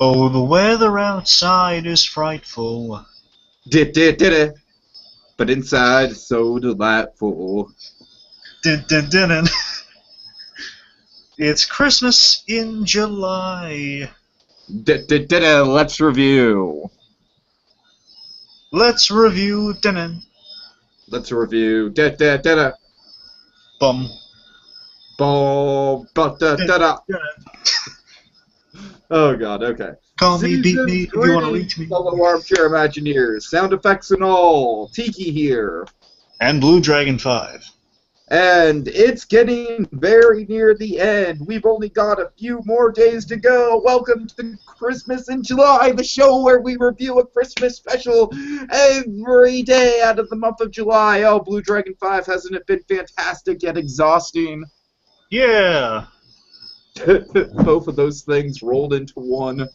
Oh, the weather outside is frightful. Did did did it, but inside so delightful. Dun, dun, dun, dun. It's Christmas in July. Did it. Let's review. Let's review. Dun, dun. Let's review. Did it. Bum. Boom. Dun, Da. dun. Oh God. Okay. Call me, beat me, if you want to reach me. Fellow armchair Imagineers, sound effects and all. Tiki here. And Blue Dragon 5. And it's getting very near the end. We've only got a few more days to go. Welcome to Christmas in July, the show where we review a Christmas special every day out of the month of July. Oh, Blue Dragon 5, hasn't it been fantastic yet exhausting? Yeah. Both of those things rolled into one.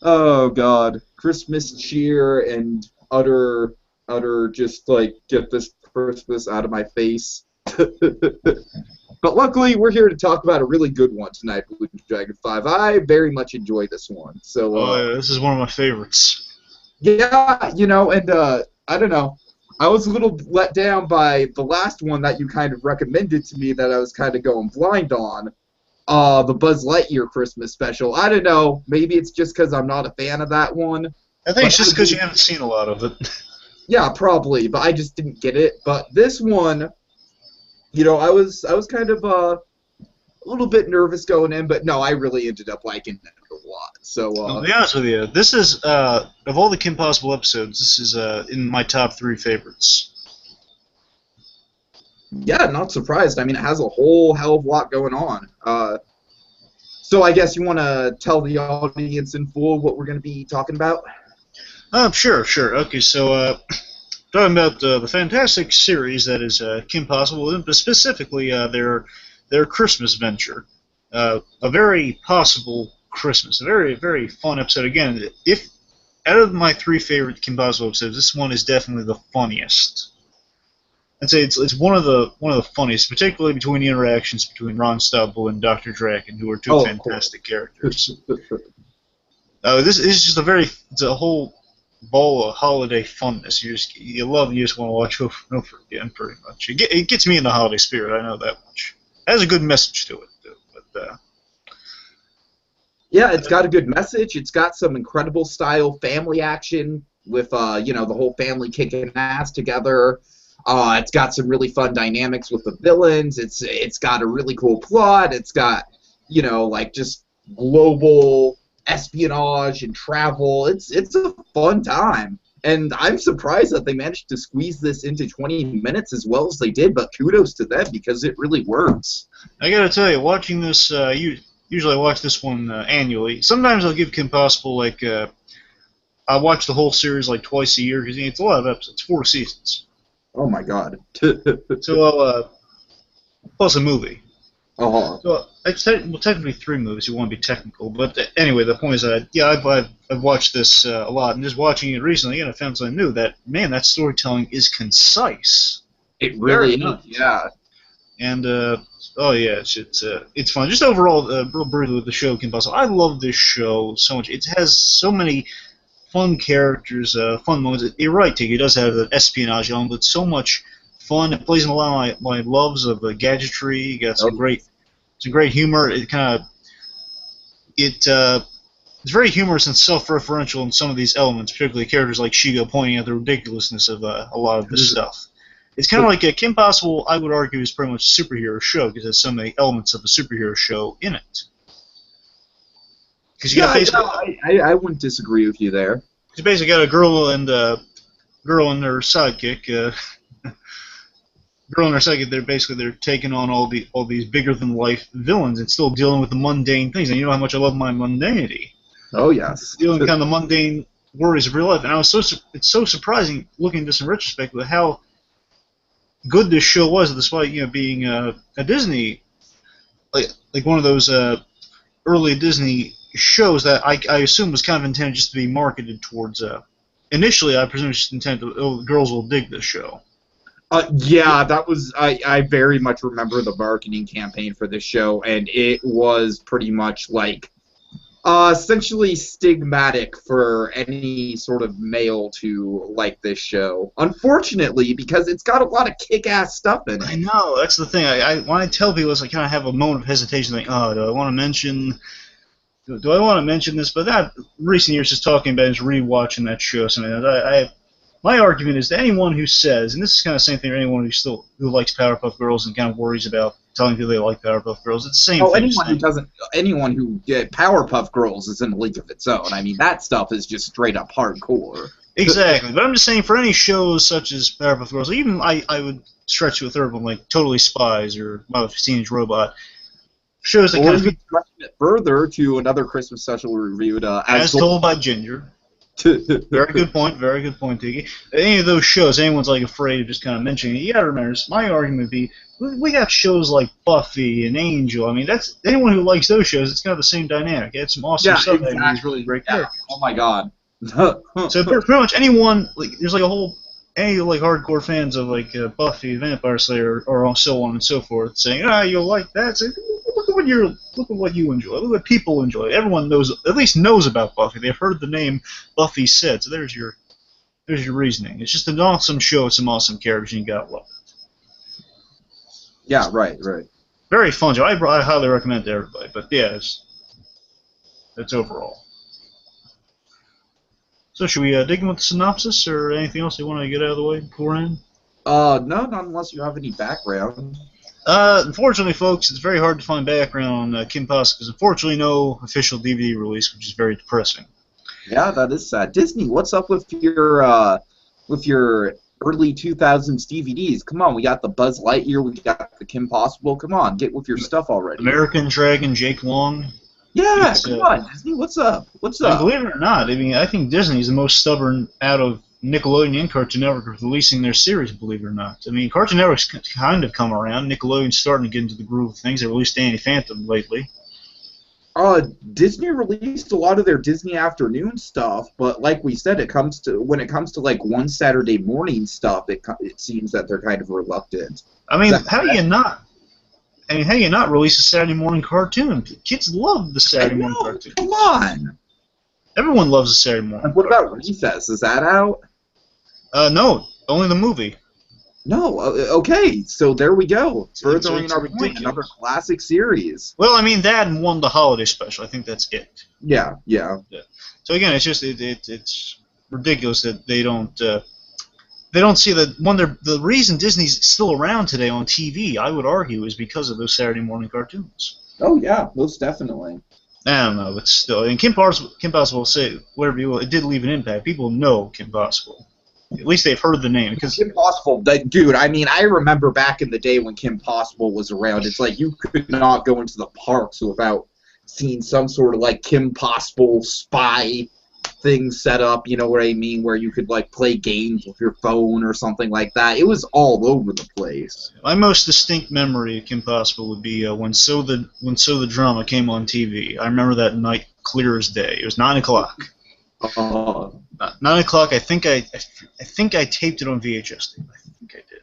Oh, God. Christmas cheer and utter just, like, get this Christmas out of my face. But luckily, we're here to talk about a really good one tonight, Blue Dragon 5. I very much enjoy this one. So, Yeah, this is one of my favorites. yeah, you know, and I don't know. I was a little let down by the last one that you kind of recommended to me that I was kind of going blind on. The Buzz Lightyear Christmas special. I don't know. Maybe it's just because I'm not a fan of that one. I think it's just because you haven't seen a lot of it. Yeah, probably, but I just didn't get it. But this one, you know, I was kind of a little bit nervous going in, but no, I really ended up liking it a lot. So, To be honest with you, this is of all the Kim Possible episodes, this is in my top 3 favorites. yeah, not surprised. I mean, it has a whole hell of a lot going on. So I guess you want to tell the audience in full what we're going to be talking about? Sure. Okay, so talking about the fantastic series that is Kim Possible, but specifically their Christmas venture. A very possible Christmas, a very, very fun episode. Again, if out of my 3 favorite Kim Possible episodes, this one is definitely the funniest. I'd say it's one of the funniest, particularly between the interactions between Ron Stubble and Dr. Draken, who are two fantastic characters. This is just it's a whole ball of holiday funness. You love and you just want to watch over and over again, pretty much. It gets me in the holiday spirit, I know that much. It has a good message to it, too. But, yeah, it's got a good message. It's got some incredible style family action with, you know, the whole family kicking ass together. It's got some really fun dynamics with the villains. It's got a really cool plot. It's got, you know, like just global espionage and travel. It's a fun time. And I'm surprised that they managed to squeeze this into 20 minutes as well as they did, but kudos to them because it really works. I gotta tell you, watching this, usually I watch this one annually. Sometimes I'll give Kim Possible, like, I watch the whole series like twice a year because it's a lot of episodes, 4 seasons. Oh my God. So I'll, plus a movie. Uh-huh. So technically 3 movies. You want to be technical, but anyway, the point is that I've watched this a lot, and just watching it recently, again, I found something new. That that storytelling is concise. It really is, yeah. And it's fun. Just overall, real briefly with the show, Kim Possible. I love this show so much. It has so many fun characters, fun moments. You're right, Tiki. It does have an espionage element, but so much fun. It plays in a lot of my loves of gadgetry. You got some great humor. It's very humorous and self-referential in some of these elements, particularly characters like Shigo pointing out the ridiculousness of a lot of this stuff. It's kind of like Kim Possible, I would argue, is pretty much a superhero show because there's so many elements of a superhero show in it. I wouldn't disagree with you there. You basically got a girl and her sidekick. They're taking on all these bigger than life villains and still dealing with the mundane things. And you know how much I love my mundanity. Oh yes. Dealing with kind of the mundane worries of real life. And it's so surprising looking at this in retrospect with how good this show was, despite being a Disney, like one of those early Disney shows that I assume was kind of intended just to be marketed towards. Initially, I presume it's intended girls will dig this show. Yeah, that was I very much remember the marketing campaign for this show, and it was pretty much like Essentially stigmatic for any sort of male to like this show. Unfortunately, because it's got a lot of kick-ass stuff in I it. know, that's the thing. When I tell people this, I kind of have a moment of hesitation, like, oh, do I want to mention... Do I want to mention this? But that recent years just talking about is rewatching that show. Something my argument is that anyone who says, and this is kind of the same thing for anyone who likes Powerpuff Girls and kind of worries about telling people they like Powerpuff Girls, it's the same thing. Anyone who Powerpuff Girls is in a league of its own. I mean, that stuff is just straight up hardcore. Exactly, but I'm just saying for any shows such as Powerpuff Girls, even I would stretch to a third one like Totally Spies or My Teenage Robot. Shows that Or kind of you stretch it further to another Christmas special we reviewed, As Told by Ginger. Very good point, Tiki. Any of those shows, anyone's like afraid of just kind of mentioning it. You gotta remember, my argument would be, we got shows like Buffy and Angel. I mean, that's anyone who likes those shows. It's kind of the same dynamic. It's some awesome stuff. It's really great characters. Oh my god. So pretty much anyone, like, there's like a whole, any like hardcore fans of like Buffy, Vampire Slayer, or so on and so forth, saying, you'll like that. Say, look at what you enjoy. Look at what people enjoy. Everyone at least knows about Buffy. They've heard the name Buffy said. So there's your reasoning. It's just an awesome show. It's some awesome characters, and you gotta love it. Yeah, right. Very fun show. I highly recommend it to everybody. But yeah, it's overall. So should we dig in with the synopsis, or anything else you want to get out of the way before in? No, not unless you have any background. Unfortunately, folks, it's very hard to find background on Kim Possible because unfortunately no official DVD release, which is very depressing. Yeah, that is sad. Disney, what's up with your early 2000s DVDs? Come on, we got the Buzz Lightyear, we got the Kim Possible. Come on, get with your stuff already. American Dragon, Jake Long. Yeah, come on, Disney, what's up? What's up? Believe it or not, I mean, I think Disney is the most stubborn out of Nickelodeon and Cartoon Network releasing their series, believe it or not. I mean, Cartoon Network's kind of come around. Nickelodeon's starting to get into the groove of things. They released Danny Phantom lately. Disney released a lot of their Disney afternoon stuff, but like we said, when it comes to like one Saturday morning stuff, it seems that they're kind of reluctant. I mean, how do you not release a Saturday morning cartoon? Kids love the Saturday morning cartoon. Come on. Everyone loves a Saturday morning. What about Recess? Is that out? No, only the movie. No, okay, so there we go. Furthering our point, another classic series. Well, I mean, that and one the holiday special. I think that's it. Yeah. So again, it's just it's ridiculous that they don't see that the reason Disney's still around today on TV, I would argue, is because of those Saturday morning cartoons. Oh yeah, most definitely. I don't know, but still, and Kim Possible, say whatever you will, it did leave an impact. People know Kim Possible. At least they've heard the name. Because Kim Possible, dude, I mean, I remember back in the day when Kim Possible was around, it's like you could not go into the parks without seeing some sort of, like, Kim Possible spy thing set up, you know what I mean, where you could, like, play games with your phone or something like that. It was all over the place. My most distinct memory of Kim Possible would be when So the Drama came on TV. I remember that night clear as day. It was 9 o'clock. 9 o'clock. I think I taped it on VHS tape. I think I did.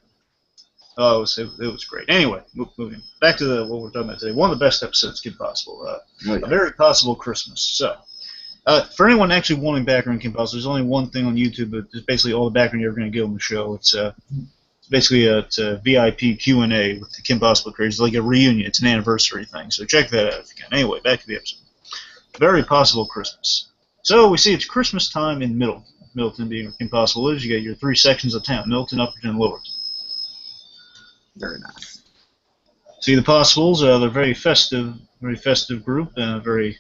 Oh, it was great. Anyway, moving back to what we're talking about today. One of the best episodes, Kim Possible. A Very Possible Christmas. So, for anyone actually wanting background on Kim Possible, there's only one thing on YouTube. But it's basically all the background you're going to get on the show. It's basically a VIP Q&A with the Kim Possible creators. It's like a reunion. It's an anniversary thing. So check that out if you can. Anyway, back to the episode. Very Possible Christmas. So we see it's Christmas time in Middleton. Middleton being where Kim Possible is. You got your three sections of town: Middleton, Upperton, and Lowerton. Very nice. See the Possibles. They're a very festive group, and very,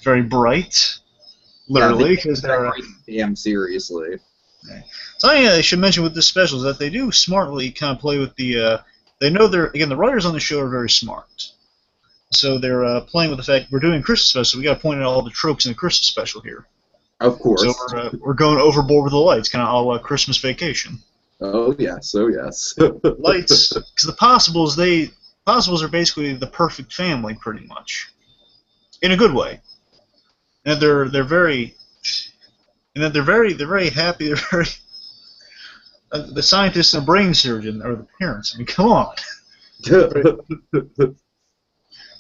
very bright. Literally, because they're damn seriously. Okay. Something I should mention with this special is that they do smartly kind of play with the. They know the writers on the show are very smart. So they're playing with the fact we're doing Christmas special, so we got to point out all the tropes in the Christmas special here. Of course. So we're going overboard with the lights, kind of a la Christmas Vacation. Oh yes, Lights, because the Possibles are basically the perfect family, pretty much, in a good way. And they're very happy. They're very the scientist and brain surgeon are the parents. I mean, come on.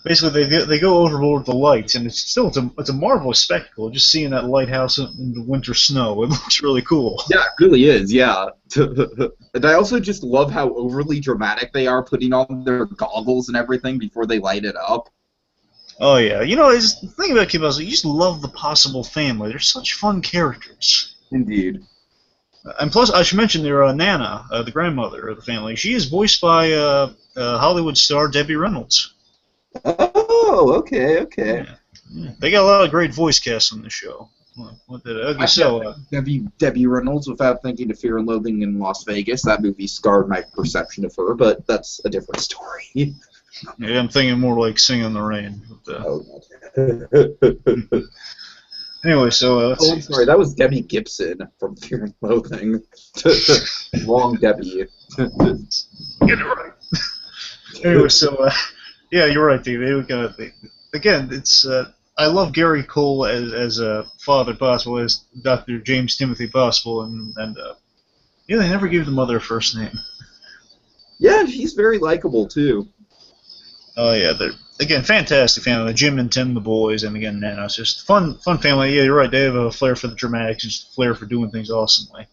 Basically, they go overboard with the lights, and it's a marvelous spectacle. Just seeing that lighthouse in the winter snow, it looks really cool. Yeah, it really is, yeah. And I also just love how overly dramatic they are putting on their goggles and everything before they light it up. Oh yeah, it's the thing about Kim Possible. You just love the Possible family. They're such fun characters. Indeed. And plus, I should mention their Nana, the grandmother of the family. She is voiced by Hollywood star Debbie Reynolds. Oh, okay. Yeah. They got a lot of great voice casts on the show. Debbie Reynolds without thinking of Fear and Loathing in Las Vegas. That movie scarred my perception of her, but that's a different story. Yeah, I'm thinking more like Singing in the Rain. Anyway, so I'm sorry, that was Debbie Gibson from Fear and Loathing. Wrong Debbie. Get it right. Anyway, so yeah, you're right, Dave. Again, it's I love Gary Cole as Father Possible, as Dr. James Timothy Possible, and they never gave the mother a first name. Yeah, she's very likable too. Oh yeah, they're again fantastic family. Jim and Tim, the boys, and again Nana. It's just fun family. Yeah, you're right. They have a flair for the dramatics, just a flair for doing things awesomely.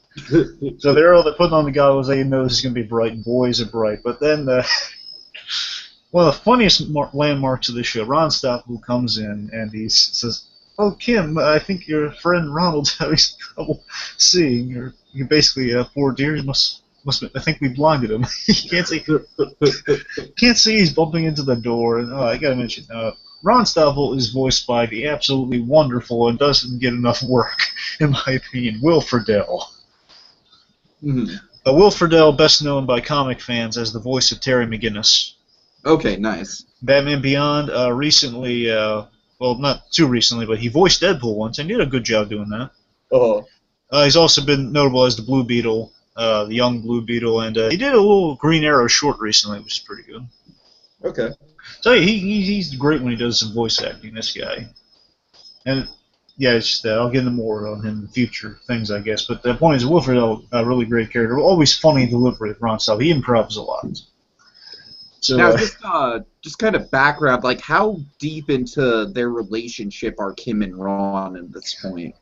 So they're putting on the goggles. They know this is going to be bright, and boys are bright. But then one of the funniest landmarks of the show, Ron Stoppel comes in and he says, "Oh Kim, I think your friend Ronald's having trouble seeing. Or you basically, poor dear, he must. I think we blinded him. He can't see. Can't see. He's bumping into the door. And I gotta mention, Ron Stoppel is voiced by the absolutely wonderful and doesn't get enough work, in my opinion, Will Friedle. Mm-hmm. Will Friedle, best known by comic fans as the voice of Terry McGinnis. Okay, nice. Batman Beyond. Recently, well, not too recently, but he voiced Deadpool once, and he did a good job doing that. Oh. He's also been notable as the Blue Beetle. The young Blue Beetle, and he did a little Green Arrow short recently, which is pretty good. Okay. So yeah, he's great when he does some voice acting, this guy. And yeah, it's just, I'll get into more on him in future things, I guess. But the point is, Wilfred, a really great character, always funny delivery with Ron Stoppel. He improves a lot. So now, just kind of background, like how deep into their relationship are Kim and Ron at this point?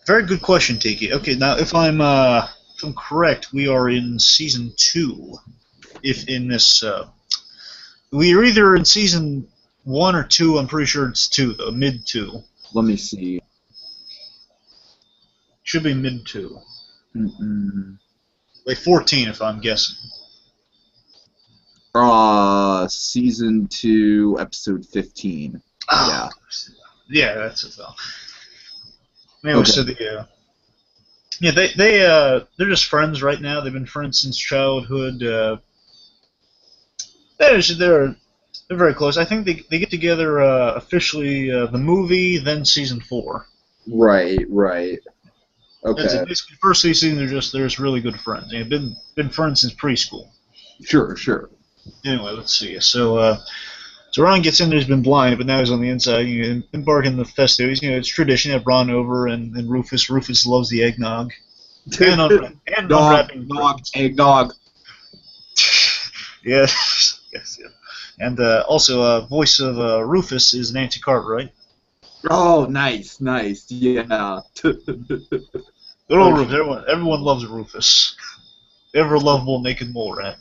Very good question, Tiki. Okay, now if I'm correct, we are in season 2. If in this, we are either in season 1 or 2. I'm pretty sure it's 2, though, mid 2. Let me see. Should be mid 2. Mm-mm. Like 14, if I'm guessing. Season 2, episode 15. Oh, yeah. Yeah, that's it, though. Anyway, Okay. so yeah, they're just friends right now. They've been friends since childhood. They're very close. I think they get together officially the movie, then season 4. Right. That's Okay. it. Basically, first season they're just really good friends. They've been friends since preschool. Sure. Anyway, let's see. So Ron gets in there. He's been blind, but now he's on the inside. Embarking on the festivities. It's tradition to have Ron over and Rufus. Rufus loves the eggnog. And unwrapping eggnog. Yes. And also, voice of Rufus is Nancy Cartwright. Oh, nice. Yeah. Good old Rufus. Everyone loves Rufus. Ever lovable naked mole rat.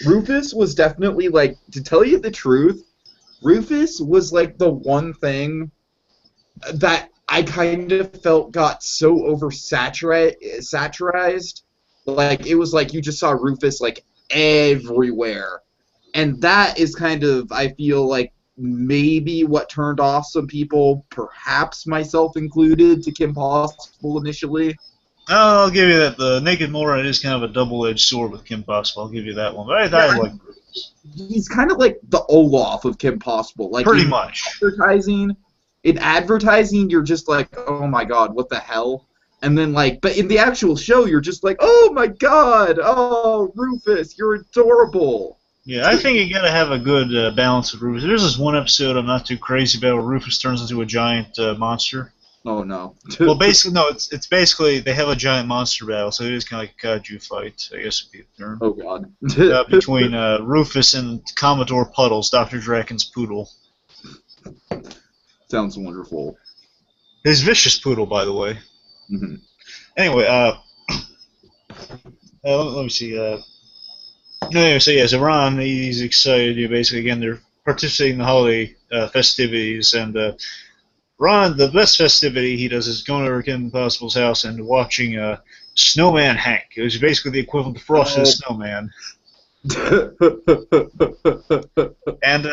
Rufus was definitely, like, to tell you the truth, Rufus was, like, the one thing that I kind of felt got so oversaturized. Like, it was like you just saw Rufus, like, everywhere. And that is kind of, I feel like, maybe what turned off some people, perhaps myself included, to Kim Possible initially. I'll give you that. The naked mole rat is kind of a double-edged sword with Kim Possible. I'll give you that one. But I like Rufus. He's kind of like the Olaf of Kim Possible. Like pretty much. In advertising, you're just like, oh my god, what the hell? And then, like, but in the actual show, you're just like, oh my god, oh, Rufus, you're adorable. Yeah, I think you gotta have a good balance with Rufus. There's this one episode I'm not too crazy about where Rufus turns into a giant monster. Oh no. Well, basically, no. It's basically they have a giant monster battle, so it is kind of like a kaiju fight, I guess would be the term. Oh god. Between Rufus and Commodore Puddles, Dr. Draken's poodle. Sounds wonderful. His vicious poodle, by the way. Mm-hmm. Anyway, let me see. Anyway, so yeah, so Ron, he's excited. Basically, again, they're participating in the holiday festivities, and Ron, the best festivity he does is going over to Kim Possible's house and watching Snowman Hank. It was basically the equivalent of Frosty the Snowman. And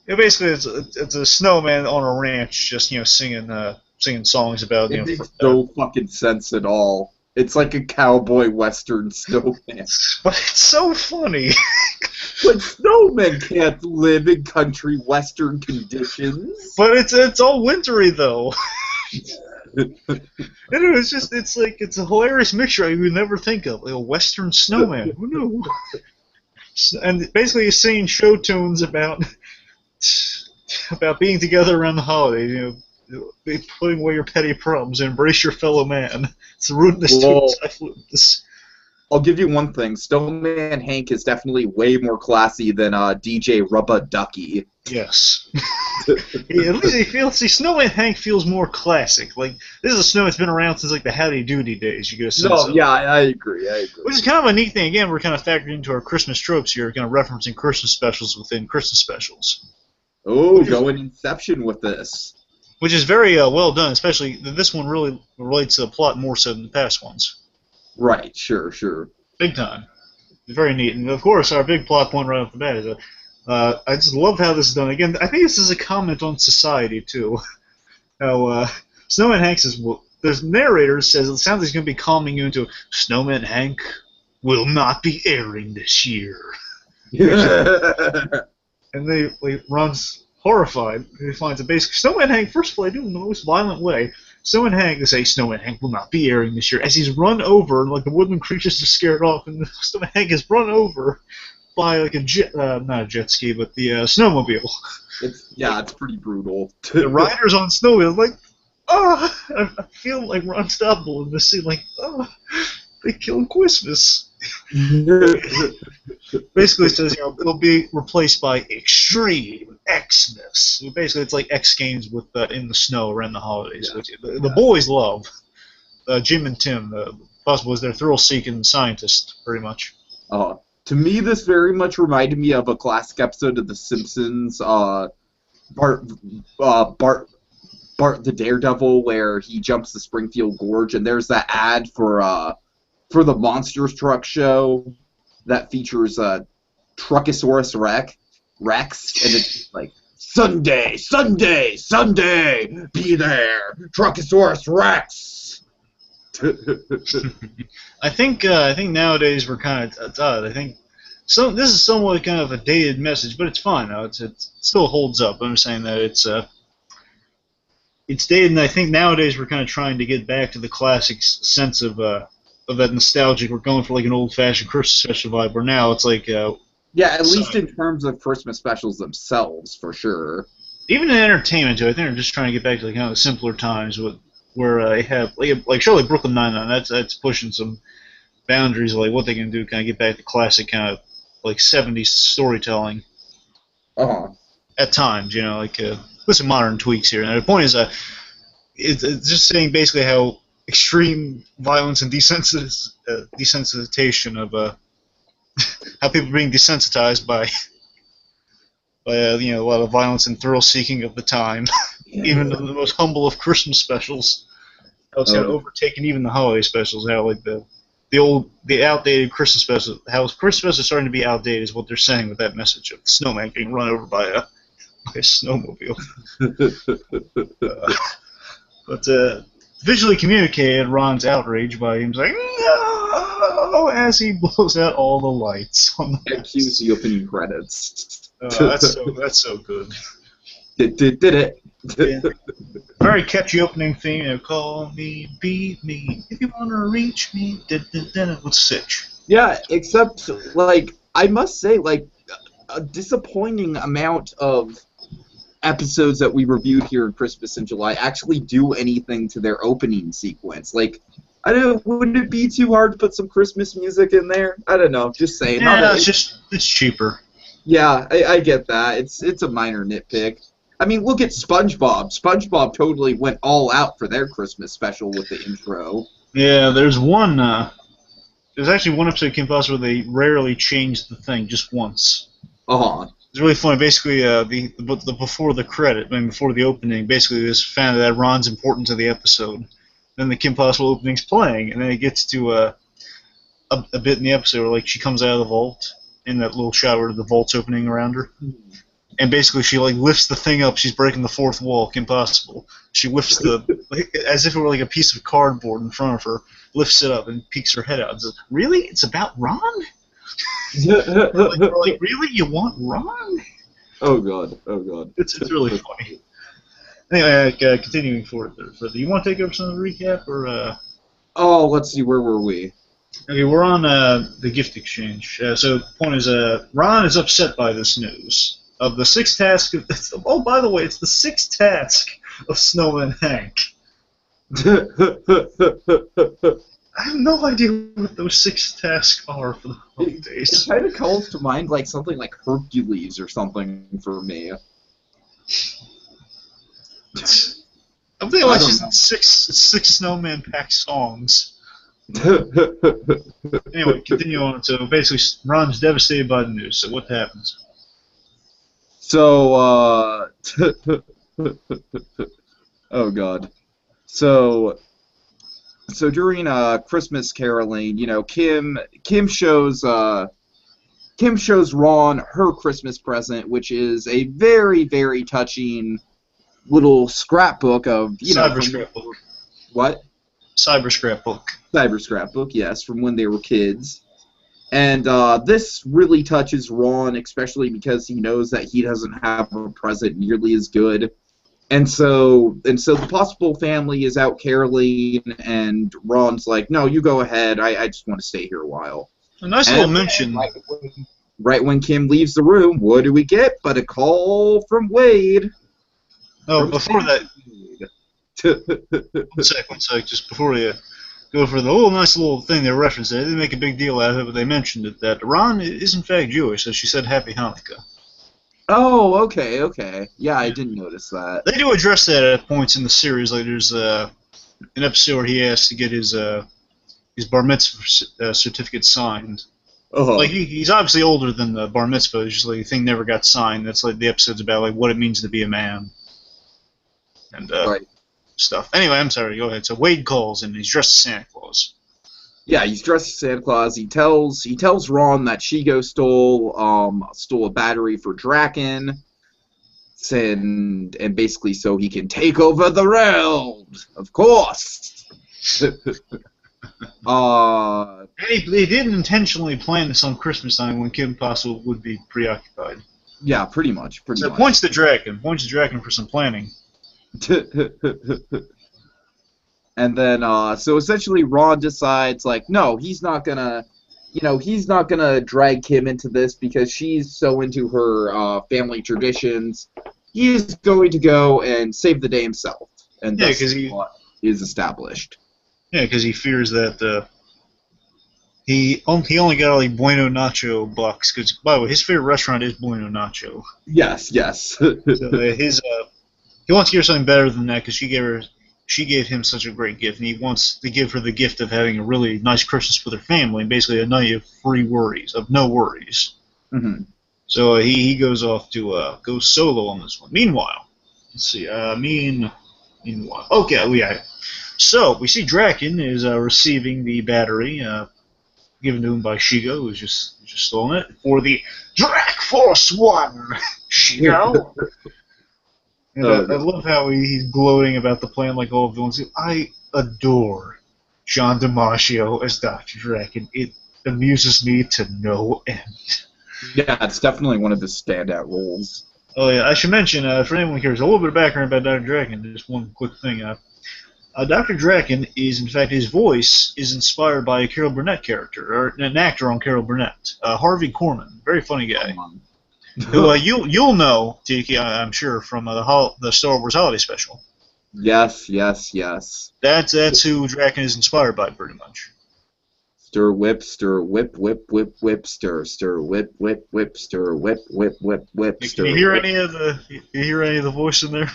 basically, it's a snowman on a ranch, just singing songs about It makes no fucking sense at all. It's like a cowboy western snowman. But it's so funny. But snowmen can't live in country western conditions. But it's all wintry though. And it's a hilarious mixture you would never think of, like a western snowman. Who knew? And basically, he's singing show tunes about being together around the holidays. Putting away your petty problems and embrace your fellow man. It's the rudeness to this. I'll give you one thing. Snowman Hank is definitely way more classy than DJ Rubba Ducky. Yes. At least he feels. See, Snowman Hank feels more classic. Like, this is a snow that's been around since like the Howdy Doody days. You get a sense of. Yeah, I agree. Which is kind of a neat thing. Again, we're kind of factoring into our Christmas tropes here, kind of referencing Christmas specials within Christmas specials. Oh, going Inception with this. Which is very well done, especially this one really relates to the plot more so than the past ones. Right, sure. Big time. Very neat. And of course, our big plot point right off the bat is I just love how this is done. Again, I think this is a comment on society, too. How Snowman Hank says, well, there's narrator says it sounds like he's going to be calming you into Snowman Hank will not be airing this year. And Ron's horrified. He finds a basic Snowman Hank, first of all, I do it in the most violent way. Snowman Hank, they say, Snowman Hank will not be airing this year. As he's run over, and like the woodland creatures are scared off, and Snowman Hank is run over by like a jet, not a jet ski, but the snowmobile. It's pretty brutal. The riders on snowmobile, like, I feel like Ron Stoppable in this scene, like, they killed Christmas. Basically, it says it'll be replaced by Extreme Xmas. Basically, it's like X Games with in the snow around the holidays, which the boys love. Jim and Tim, Possible is their thrill-seeking scientist, pretty much. To me, this very much reminded me of a classic episode of The Simpsons. Bart the Daredevil, where he jumps the Springfield Gorge, and there's that ad for the Monsters Truck show that features Truckosaurus Rex, and it's like, Sunday, be there, Truckosaurus Rex. I think nowadays we're kind of I think this is somewhat kind of a dated message, but it's fine now. It still holds up. I'm saying that it's dated, and I think nowadays we're kind of trying to get back to the classic sense of that nostalgic. We're going for like an old-fashioned Christmas special vibe. Where now it's like at least in terms of Christmas specials themselves, for sure. Even in entertainment too, I think they're just trying to get back to like kind of the simpler times where they have like surely Brooklyn Nine-Nine. That's pushing some boundaries of like what they can do, kind of get back to classic kind of like 70s storytelling. At times, with some modern tweaks here. And the point is, it's just saying basically how extreme violence and desensitization of how people are being desensitized by a lot of violence and thrill seeking of the time, even in the most humble of Christmas specials. How it's kind of overtaken even the holiday specials. How like the outdated Christmas specials, how Christmas specials are starting to be outdated is what they're saying with that message of the snowman getting run over by a snowmobile. But visually communicated Ron's outrage by him saying "No!" as he blows out all the lights on the and cues the opening credits. That's so good. Did it. Yeah. Very catchy opening theme. Call me, beat me, if you want to reach me. With Sitch. Yeah, except like I must say, like a disappointing amount of episodes that we reviewed here in Christmas in July actually do anything to their opening sequence. Like, I don't. Would it be too hard to put some Christmas music in there? I don't know. Just saying. Yeah, it's cheaper. Yeah, I get that. It's a minor nitpick. I mean, look at SpongeBob. SpongeBob totally went all out for their Christmas special with the intro. Yeah, there's actually one episode of Kim Possible where they rarely changed the thing, just once. It's really funny. Basically, the before the credit, before the opening, basically it was found that Ron's important to the episode. Then the Kim Possible opening's playing, and then it gets to a bit in the episode where, like, she comes out of the vault in that little shot where the vault's opening around her. And basically, she like lifts the thing up. She's breaking the fourth wall, Kim Possible. She lifts as if it were like a piece of cardboard in front of her, lifts it up and peeks her head out. It's like, really? It's about Ron? we're like, really? You want Ron? Oh god! It's really funny. Anyway, continuing forward further. You want to take over some of the recap, or? Oh, let's see. Where were we? Okay, we're on the gift exchange. So the point is, Ron is upset by this news. Of the sixth task oh, by the way, it's the sixth task of Snowman Hank. I have no idea what those six tasks are for the holidays. It kind of calls to mind like something like Hercules or something for me. I'm thinking like just six Snowman Pack songs. Anyway, continue on. So basically, Ron's devastated by the news. So what happens? So, oh god. So during Christmas caroling, you know, Kim shows Ron her Christmas present, which is a very, very touching little scrapbook of, you know, scrapbook. What? Cyber scrapbook. Cyber scrapbook, yes, from when they were kids. And this really touches Ron, especially because he knows that he doesn't have a present nearly as good. And so the Possible family is out caroling, and Ron's like, no, you go ahead. I just want to stay here a while. A nice little mention. Right when Kim leaves the room, what do we get but a call from Wade? Oh, before that. One sec, just before you go for the nice little thing they referenced. They didn't make a big deal out of it, but they mentioned it, that Ron is in fact Jewish, so she said Happy Hanukkah. Oh, okay. Yeah, I didn't notice that. They do address that at points in the series. Like there's an episode where he asks to get his bar mitzvah certificate signed. Like he's obviously older than the bar mitzvah. It's just like the thing never got signed. That's like the episode's about like what it means to be a man and stuff. Anyway, I'm sorry. Go ahead. So Wade calls and he's dressed as Santa Claus. Yeah, he's dressed as Santa Claus. He tells Ron that Shigo stole a battery for Draken, and basically so he can take over the world. Of course. They didn't intentionally plan this on Christmas time when Kim Possible would be preoccupied. Yeah, pretty much. So points to Draken. Points to Draken for some planning. And then, so essentially Ron decides, like, no, he's not gonna drag Kim into this because she's so into her family traditions. He's going to go and save the day himself. And because he is established. Yeah, because he fears that he only got like Bueno Nacho bucks. Because, by the way, his favorite restaurant is Bueno Nacho. Yes. So he wants to give her something better than that because she gave him such a great gift, and he wants to give her the gift of having a really nice Christmas with her family, and basically a night of no worries. Mm-hmm. So he goes off to go solo on this one. Meanwhile, let's see. Meanwhile, okay, yeah. So we see Draken is receiving the battery given to him by Shigo, who's just stolen it for the Drak Force One. Shigo. And I love how he's gloating about the plan like all villains. I adore John DiMaggio as Dr. Draken. It amuses me to no end. Yeah, it's definitely one of his standout roles. Oh yeah, I should mention, for anyone who cares, a little bit of background about Dr. Draken. Just one quick thing. Dr. Draken is, in fact, his voice is inspired by a Carol Burnett character, or an actor on Carol Burnett. Harvey Korman, very funny guy. who you'll know, Tiki, I'm sure, from the Star Wars Holiday Special. Yes, yes, yes. That's who Draken is inspired by, pretty much. Stir, whip, stir, stir, whip, stir, whip, Can you stir, hear whip. any of the voice in there?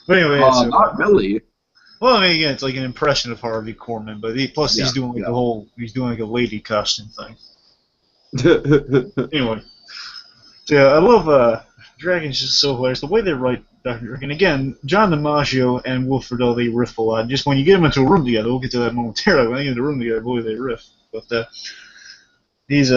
But anyway, Not really. well, I mean, again, it's like an impression of Harvey Korman, but he's doing like he's doing like a lady costume thing. Anyway, so yeah, I love Dragon's just so hilarious. The way they write Dr. Draken, again, John DiMaggio and Will Friedle, they riff a lot. Just when you get them into a room together, we'll get to that momentarily. When they get into a room together, boy, they riff. But he's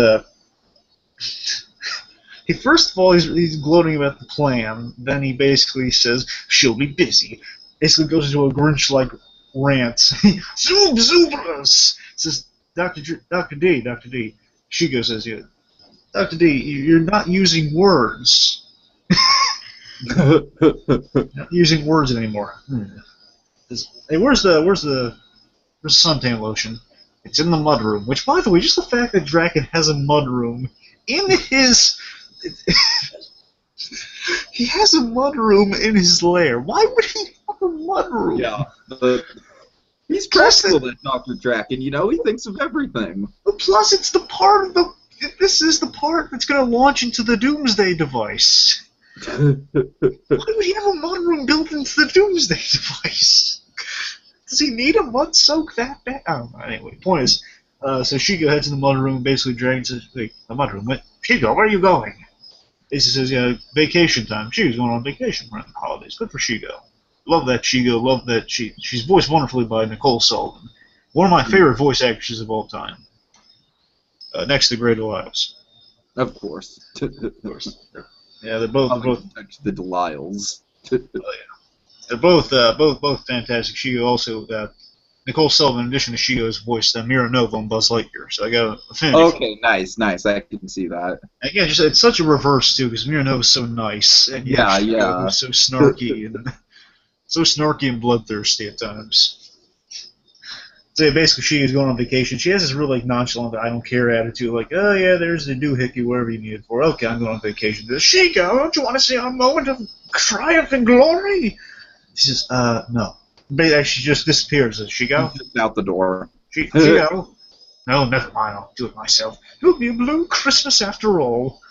he first of all he's gloating about the plan. Then he basically says she'll be busy. Basically goes into a Grinch-like rant. Zoom Zoobrus! Says Dr. D. Shigo says, yeah, Dr. D, you're not using words. Not using words anymore. Hey, where's the suntan lotion? It's in the mudroom. Which, by the way, just the fact that Draken has a mudroom in his he has a mudroom in his lair. Why would he have a mudroom? Yeah. He's practical, that Dr. Draken, you know, he thinks of everything. Plus, it's the part of the. This is the part that's going to launch into the Doomsday device. Why would he have a mudroom built into the Doomsday device? Does he need a mud soak that bad? I don't know. Anyway, point is, so Shigo heads to the mudroom and basically Dragon says, "Wait, the mudroom? What? Shigo, where are you going?" He says, "Yeah, vacation time." Shigo's going on vacation around the holidays. Good for Shigo. Love that Shigo. Love that she's voiced wonderfully by Nicole Sullivan, one of my favorite voice actresses of all time. Next to Grey Delisles. Of course. Yeah, they're both the Delisles. Oh, yeah. They're both fantastic. Shigo also Nicole Sullivan, in addition to Shigo, has voiced Mira Nova and Buzz Lightyear. So I got an affinity. Okay, nice. I can see that. Again, just it's such a reverse too, because Mira Nova's so nice, and Shigo is so snarky and bloodthirsty at times. So yeah, basically, she is going on vacation. She has this real nonchalant, I don't care attitude, like, oh yeah, there's the doohickey, whatever you need it for. Okay, I'm going on vacation. Shigo, don't you want to see a moment of triumph and glory? She says, no. But she just disappears. Does she go? Just out the door. She go? No, never mind. I'll do it myself. It'll be a blue Christmas after all.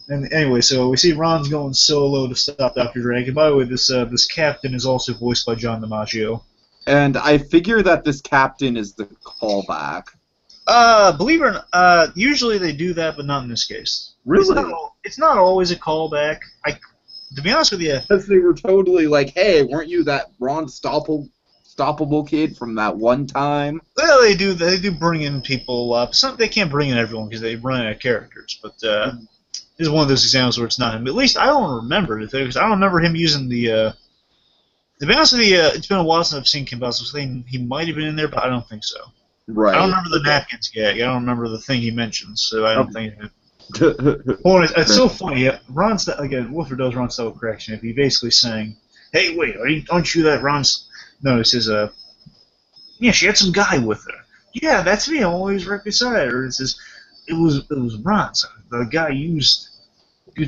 And anyway, so we see Ron's going solo to stop Dr. Draken. By the way, this captain is also voiced by John DiMaggio. And I figure that this captain is the callback. Believe it or not, usually they do that, but not in this case. Really? It's not always a callback. To be honest with you, because they were totally like, "Hey, weren't you that Ron Stoppable kid from that one time?" Well, they do bring in people. They can't bring in everyone because they run out of characters. But this is one of those examples where it's not him. At least I don't remember it, because I don't remember him using the. To be honest with you, it's been a while since I've seen Kim Possible, so he might have been in there, but I don't think so. Right. I don't remember the napkins gag. I don't remember the thing he mentions, so I don't think. Well, it's so funny. Ron's again. Wilford does Ron Stubble correction. If he basically saying, "Hey, wait, aren't you that Ron's?" No, he says, "Yeah, she had some guy with her." Yeah, that's me. I'm always right beside her. It says, "It was Ron. So the guy used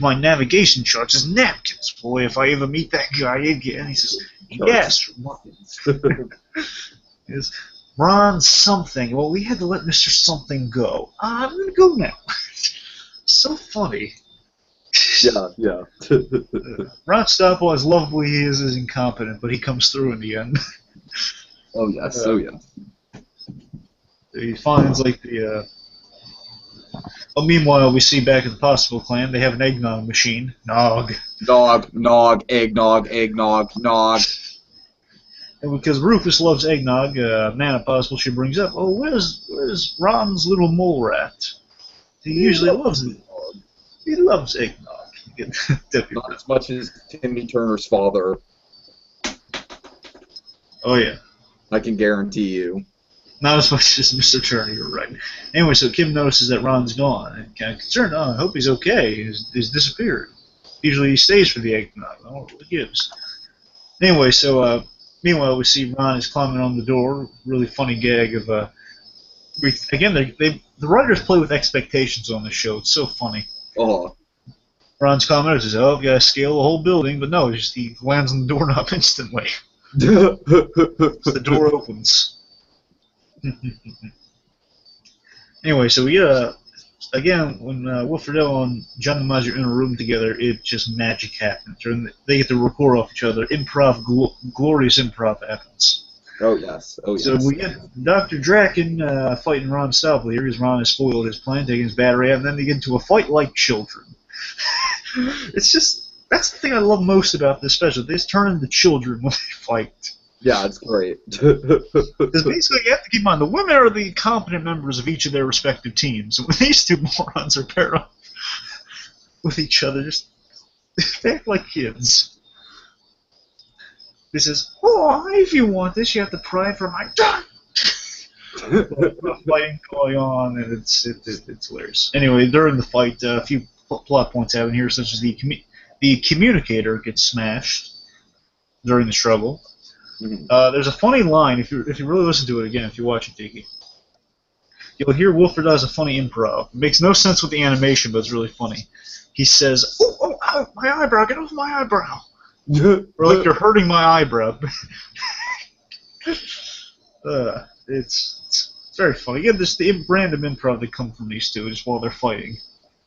my navigation charts as napkins. Boy, if I ever meet that guy again," he says, "Yes, yes, Ron something. Well, we had to let Mr. Something go. I'm gonna go now." So funny. Yeah. Ron Stopwell, as lovely he is incompetent, but he comes through in the end. Oh yes, He finds the. Meanwhile, we see back at the Possible Clan, they have an eggnog machine. Nog. Eggnog. And because Rufus loves eggnog, Nana Possible, she brings up, "Oh, where's Ron's little mole rat? He usually loves it. He loves eggnog." Not as much as Timmy Turner's father. Oh, yeah. I can guarantee you. Not as much as Mr. Turner, you're right. Anyway, so Kim notices that Ron's gone, and kind of concerned, I hope he's okay. He's disappeared. Usually he stays for the eggnog. I don't know what he gives. Anyway, so meanwhile we see Ron is climbing on the door. Really funny gag of Again, the writers play with expectations on the show. It's so funny. Oh. Ron's comment is, "Oh, I've got to scale the whole building," but no, he lands on the doorknob instantly. The door opens. Anyway, so we again, when Wilfredell and John and Maj are in a room together, it just magic happens. They get to rapport off each other. Glorious improv happens. Oh yes. Oh yes. So we get Dr. Draken fighting Ron Stopley here because Ron has spoiled his plan, taking his battery out, and then they get into a fight like children. It's just, that's the thing I love most about this special. They just turn into children when they fight. Yeah, it's great. Because basically, you have to keep in mind, the women are the competent members of each of their respective teams. And when these two morons are paired up with each other, just they act like kids. This is, "Oh, if you want this, you have to pry for my gun." Fighting going on, and it's hilarious. Anyway, during the fight, a few plot points happen here, such as the communicator gets smashed during the struggle. There's a funny line, if you really listen to it again, if you watch it, Tiki. You'll hear Wilfred does a funny improv. It makes no sense with the animation, but it's really funny. He says, "Oh, ow, my eyebrow, get off my eyebrow." Or like, "You're hurting my eyebrow." It's very funny. You get the random improv that come from these two just while they're fighting.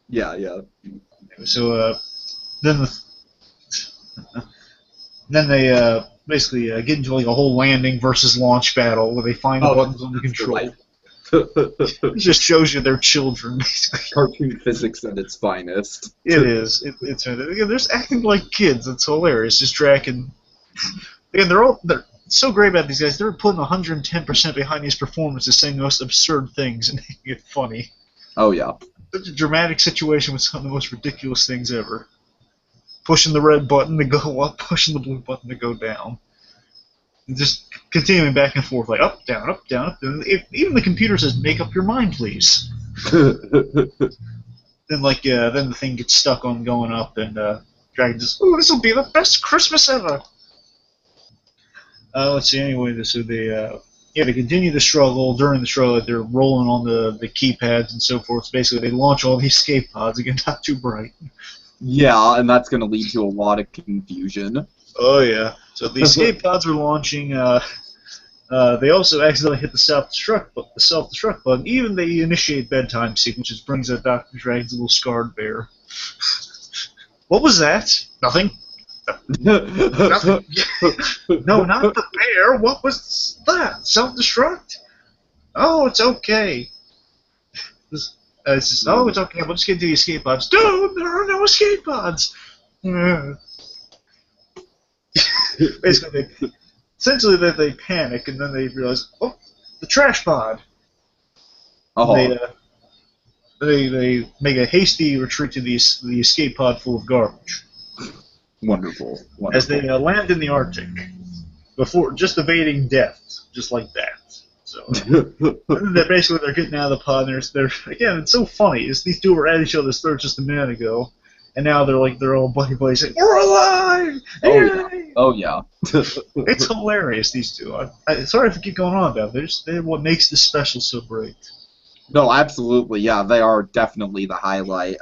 Yeah, yeah. So then they basically get into like a whole landing versus launch battle where they find the buttons under control. It just shows you they're children, basically. Cartoon physics at its finest. It is. It's they're just acting like kids. It's hilarious. Just Draken. Again, they're so great about these guys. They're putting 110% behind these performances, saying the most absurd things and making it funny. Oh yeah. Such a dramatic situation with some of the most ridiculous things ever. Pushing the red button to go up, pushing the blue button to go down. And just continuing back and forth, like up, down, up, down, up. Down. Even the computer says, "Make up your mind, please." Then then the thing gets stuck on going up, and Dragon just, "Oh, this will be the best Christmas ever." Let's see. Anyway, they continue the struggle. During the struggle, they're rolling on the keypads and so forth. So basically, they launch all these escape pods. Again, not too bright. Yeah, and that's going to lead to a lot of confusion. Oh yeah. So the escape pods are launching. They also accidentally hit the self-destruct button. Even they initiate bedtime sequences, brings out Dr. Dragon's little scarred bear. What was that? Nothing. Nothing. No, not the bear. What was that? Self-destruct? Oh, it's okay. It's just, "Oh, it's okay. We'll just get into the escape pods." Dude, there are no escape pods. Basically, essentially they panic, and then they realize, "Oh, the trash pod." Oh. They make a hasty retreat to the escape pod full of garbage. Wonderful. As they land in the Arctic, before just evading death, just like that. So they're getting out of the pod, and they're again, it's so funny. These two were at each other's throats just a minute ago, and now they're all buddy saying, "We're alive!" Oh yeah. It's hilarious, these two. Sorry if I keep going on about it. They're what makes this special so great. No, absolutely. Yeah, they are definitely the highlight.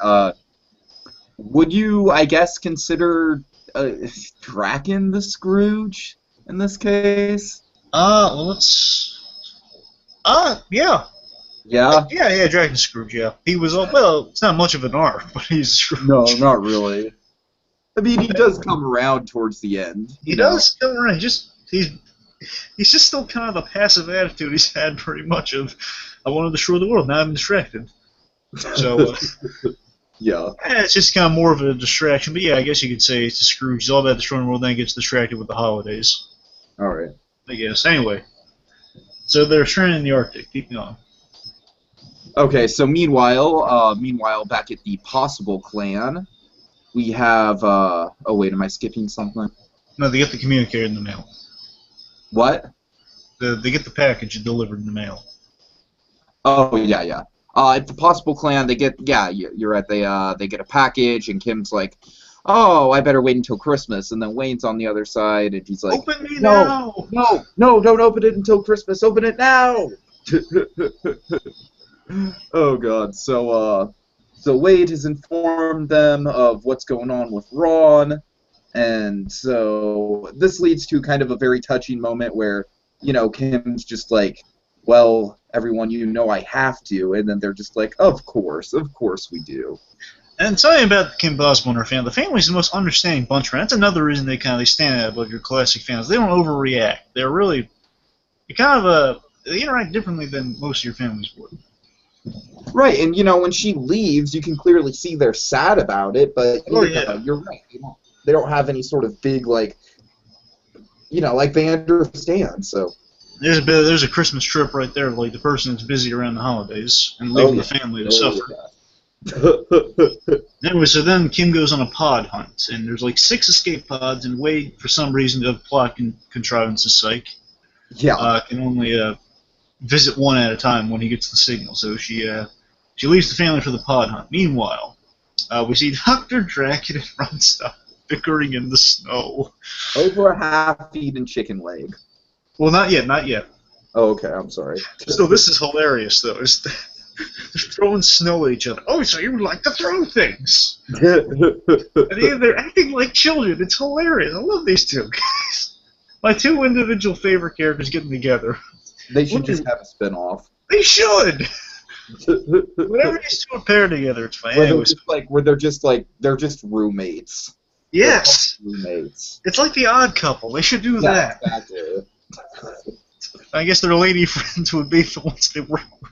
Would you, I guess, consider Draken the Scrooge in this case? Well, let's. Yeah. Yeah? Yeah, Dragon Scrooge, yeah. He was, well, it's not much of an arc, but he's Scrooge. No, not really. I mean, he does come around towards the end. He does come around. He's just still kind of the passive attitude he's had pretty much of, "I want to destroy the world, now I'm distracted." So, yeah. It's just kind of more of a distraction. But yeah, I guess you could say it's a Scrooge. He's all about destroying the world, then he gets distracted with the holidays. Alright. I guess. Anyway. So they're stranded in the Arctic. Keep going. Okay, so meanwhile, back at the Possible Clan, we have, oh wait, am I skipping something? No, they get the communicator in the mail. What? They get the package delivered in the mail. Oh, yeah. At the Possible Clan, they get, yeah, you're right, they get a package, and Kim's like, "Oh, I better wait until Christmas," and then Wayne's on the other side, and he's like, "Open me now!" No, don't open it until Christmas, open it now! Oh God. So Wade has informed them of what's going on with Ron, and so this leads to kind of a very touching moment where, Kim's just like, well, everyone, I have to, and then they're just like, of course we do. And tell you about Kim Possible and her family. The family's the most understanding bunch around. That's another reason they stand out above your classic fans. They don't overreact. They're really, they interact differently than most of your families would. Right, and when she leaves, you can clearly see they're sad about it, but you're right. They don't have any sort of big like they understand. So there's a Christmas trip right there. Like the person that's busy around the holidays and leaving the family to suffer. Anyway, so then Kim goes on a pod hunt, and there's like 6 escape pods, and Wade, for some reason, of plot contrivances sake, can only visit one at a time when he gets the signal. So she leaves the family for the pod hunt. Meanwhile, we see Dr. Draken and Ronstadt bickering in the snow over a half-eaten chicken leg. Well, not yet. Oh, okay. I'm sorry. So this is hilarious, though. They're throwing snow at each other. Oh, so you like to throw things? And they're acting like children. It's hilarious. I love these two guys. My 2 individual favorite characters getting together. They should just have a spin-off. They should. Whenever these two are paired together, it's fine. They're just roommates. Yes. Roommates. It's like The Odd Couple. They should do that. Exactly. I guess their lady friends would be the ones they work with.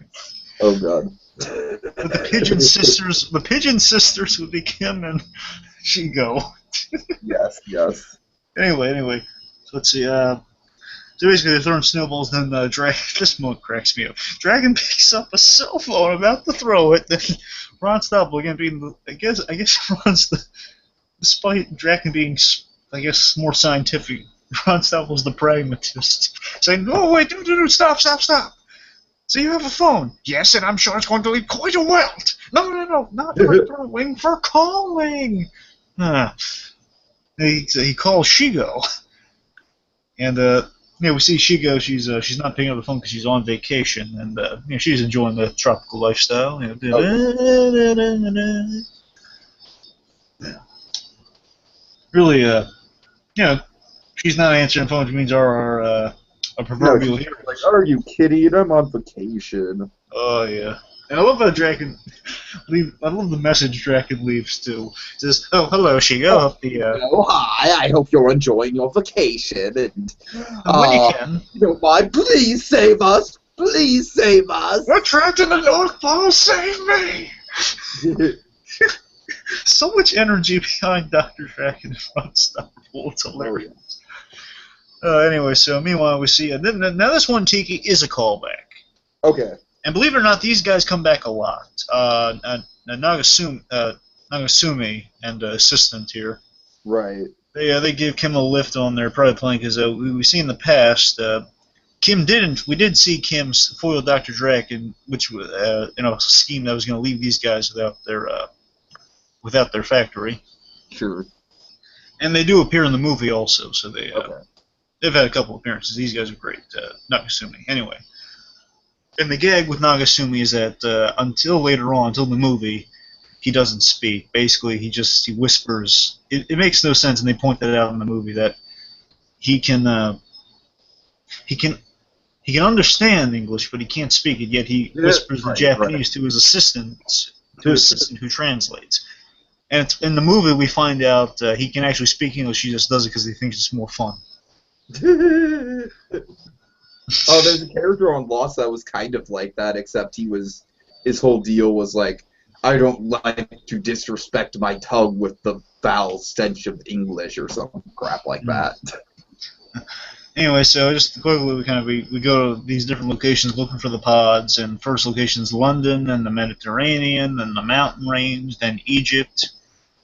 Oh God. But the Pigeon sisters would be Kim and Shigo. Yes. Anyway. So let's see. So basically, they're throwing snowballs, and then this moment cracks me up. Dragon picks up a cell phone, about to throw it. Then Ron Stoppel again being I guess Ron's despite Draken being more scientific. Ron Stoppel's the pragmatist, saying, "No, wait, stop! So you have a phone? Yes, and I'm sure it's going to leave quite a wealth. No, not for throwing, for calling." He calls Shigo, and we see Shigo. She's not picking up the phone because she's on vacation, and she's enjoying the tropical lifestyle. Really, she's not answering the phone, which means our proverbial hero. Like, are you kidding? I'm on vacation. Oh, yeah. And I love how Draken I love the message Draken leaves, too. It says, "Oh, hello, Shigo. Hi, I hope you're enjoying your vacation. And when you can. Don't mind, please save us. Please save us. We're trapped in the North Pole. Save me." So much energy behind Dr. Draken and Ron Stoppel. It's hilarious. Anyway, so meanwhile we see now this one Tiki is a callback. Okay. And believe it or not, these guys come back a lot. Nagasumi and assistant here. Right. They give Kim a lift on their private plane because we see in the past we did see Kim foil Dr. Draken, which was in a scheme that was going to leave these guys without their factory. Sure. And they do appear in the movie also, so they've had a couple appearances. These guys are great. Nagasumi. Anyway. And the gag with Nagasumi is that until later on, until the movie, he doesn't speak. Basically, he whispers. It makes no sense, and they point that out in the movie that he can understand English, but he can't speak it. Yet he whispers in Japanese to his assistant who translates. And in the movie, we find out he can actually speak English. He just does it because he thinks it's more fun. Oh, there's a character on Lost that was kind of like that, except his whole deal was like, I don't like to disrespect my tongue with the foul stench of English or some crap like that. Anyway, so just quickly, we go to these different locations looking for the pods, and first location is London, then the Mediterranean, then the mountain range, then Egypt,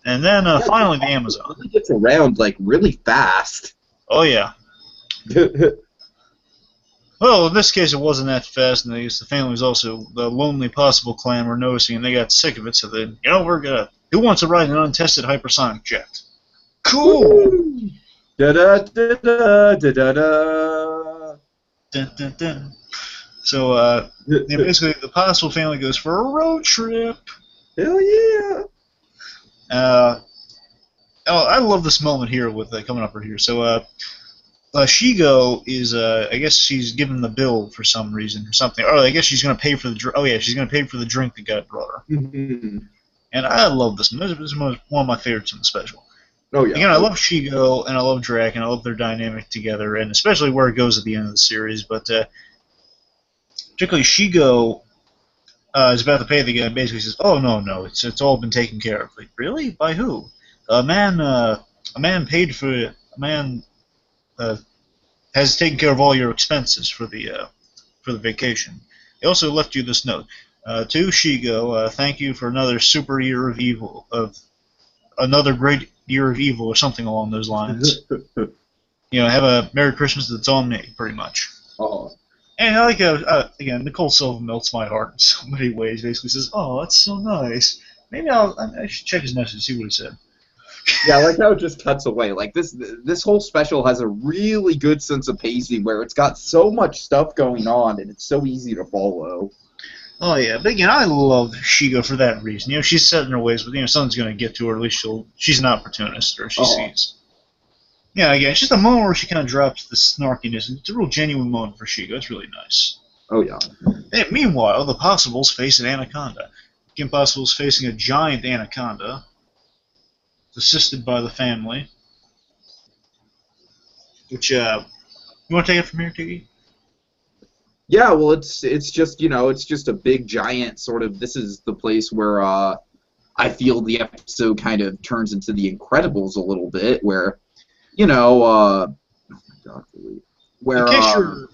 and then finally the Amazon. It really gets around like really fast. Oh yeah. Well, in this case, it wasn't that fast, and the family was also the Lonely Possible clan were noticing, and they got sick of it. So then, who wants to ride an untested hypersonic jet? Cool. Da da da da da da da. Dun, dun, dun. So basically, the Possible family goes for a road trip. Hell yeah! I love this moment here with coming up right here. So Shigo is, I guess she's given the bill for some reason or something. Or I guess she's going to pay for the drink. Oh, yeah, she's going to pay for the drink the guy brought her. Mm-hmm. And I love this. This is one of my favorites in the special. Oh, yeah. Again, I love Shigo, and I love Drac, and I love their dynamic together, and especially where it goes at the end of the series. But particularly Shigo is about to pay the guy and basically says, "Oh, no, it's all been taken care of." Like, really? By who? A man paid for a man has taken care of all your expenses for the vacation. He also left you this note. To Shigo, thank you for another super year of evil, another great year of evil, or something along those lines. Have a Merry Christmas that's on me, pretty much. Oh. And I like again, Nicole Silva melts my heart in so many ways. Basically says, "Oh, that's so nice. Maybe I should check his message and see what he said." Yeah, I like how it just cuts away. Like this whole special has a really good sense of pacing where it's got so much stuff going on and it's so easy to follow. Oh yeah, but again, I love Shigo for that reason. She's set in her ways, but something's going to get to her. At least she's an opportunist, or she sees. Yeah, again, it's just a moment where she kind of drops the snarkiness. It's a real genuine moment for Shigo. It's really nice. Oh yeah. And meanwhile, the Possibles face an anaconda. Kim Possible's facing a giant anaconda, assisted by the family. Which you want to take it from here, Tiggy? Yeah, well, it's just it's just a big giant sort of. This is the place where I feel the episode kind of turns into The Incredibles a little bit, where where in case you're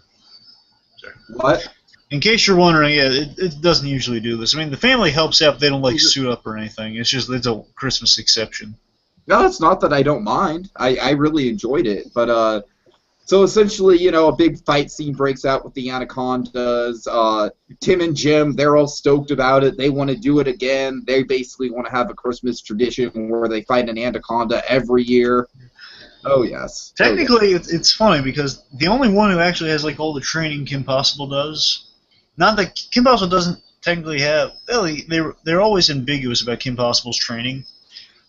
what? In case you're wondering, yeah, it doesn't usually do this. I mean, the family helps out. They don't suit up or anything. It's a Christmas exception. No, it's not that I don't mind. I really enjoyed it, but so essentially, a big fight scene breaks out with the anacondas. Tim and Jim, they're all stoked about it. They want to do it again. They basically want to have a Christmas tradition where they fight an anaconda every year. Oh, yes. Technically, it's funny because the only one who actually has all the training Kim Possible does, not that Kim Possible doesn't technically have. Really, they're always ambiguous about Kim Possible's training.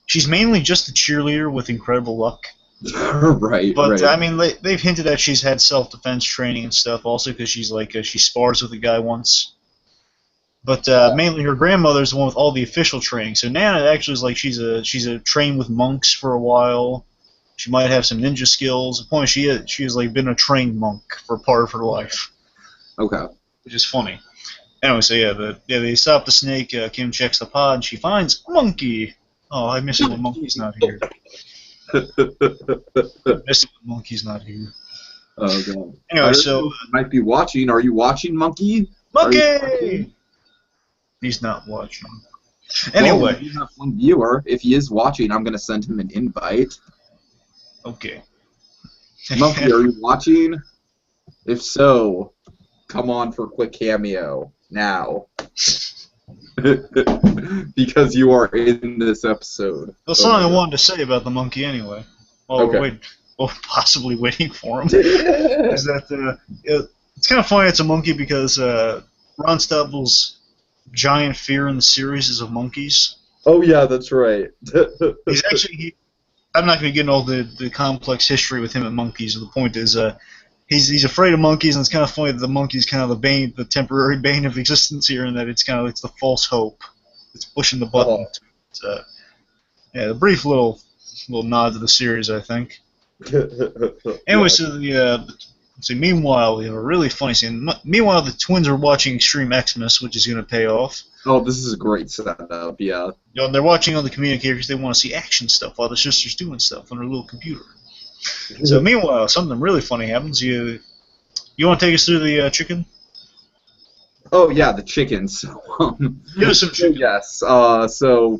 She's mainly just a cheerleader with incredible luck. Right. But right. I mean, they've hinted that she's had self-defense training and stuff, also because she's she spars with a guy once. But mainly her grandmother's the one with all the official training. So Nana actually is she's a trained with monks for a while. She might have some ninja skills. At the point she has been a trained monk for part of her life. Okay. Which is funny. Anyway, so they stop the snake. Kim checks the pod and she finds a monkey. Oh, I miss it when Monkey's not here. Miss it when Monkey's not here. Oh god. Anyway, so might be watching. Are you watching, Monkey? Monkey. He's not watching. Anyway, well, we have one viewer. If he is watching, I'm gonna send him an invite. Okay. Monkey, are you watching? If so, come on for a quick cameo now. Because you are in this episode. Well, something I wanted to say about the monkey anyway. While we're possibly waiting for him. Is that it's kind of funny it's a monkey because Ron Stubble's giant fear in the series is of monkeys. Oh yeah, that's right. He's actually I'm not going to get into all the complex history with him and monkeys. The point is he's afraid of monkeys, and it's kind of funny that the monkey's kind of the temporary bane of existence here, and that it's the false hope. It's pushing the button. Oh. A brief little nod to the series, I think. Anyway, so meanwhile, we have a really funny scene. Meanwhile, the twins are watching Extreme Xmas, which is going to pay off. Oh, this is a great setup, yeah. They're watching on the communicators. They want to see action stuff while the sister's doing stuff on her little computer. So meanwhile, something really funny happens. You want to take us through the chicken? Oh yeah, the chickens. Give us some chicken. Yes. Dr.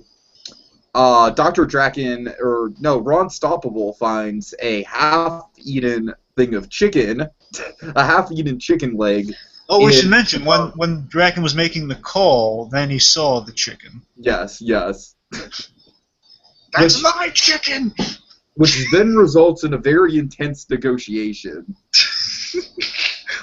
Draken, Ron Stoppable finds a half-eaten thing of chicken, a half-eaten chicken leg. Oh, we should mention, when Draken was making the call, then he saw the chicken. Yes. That's my chicken! Which then results in a very intense negotiation.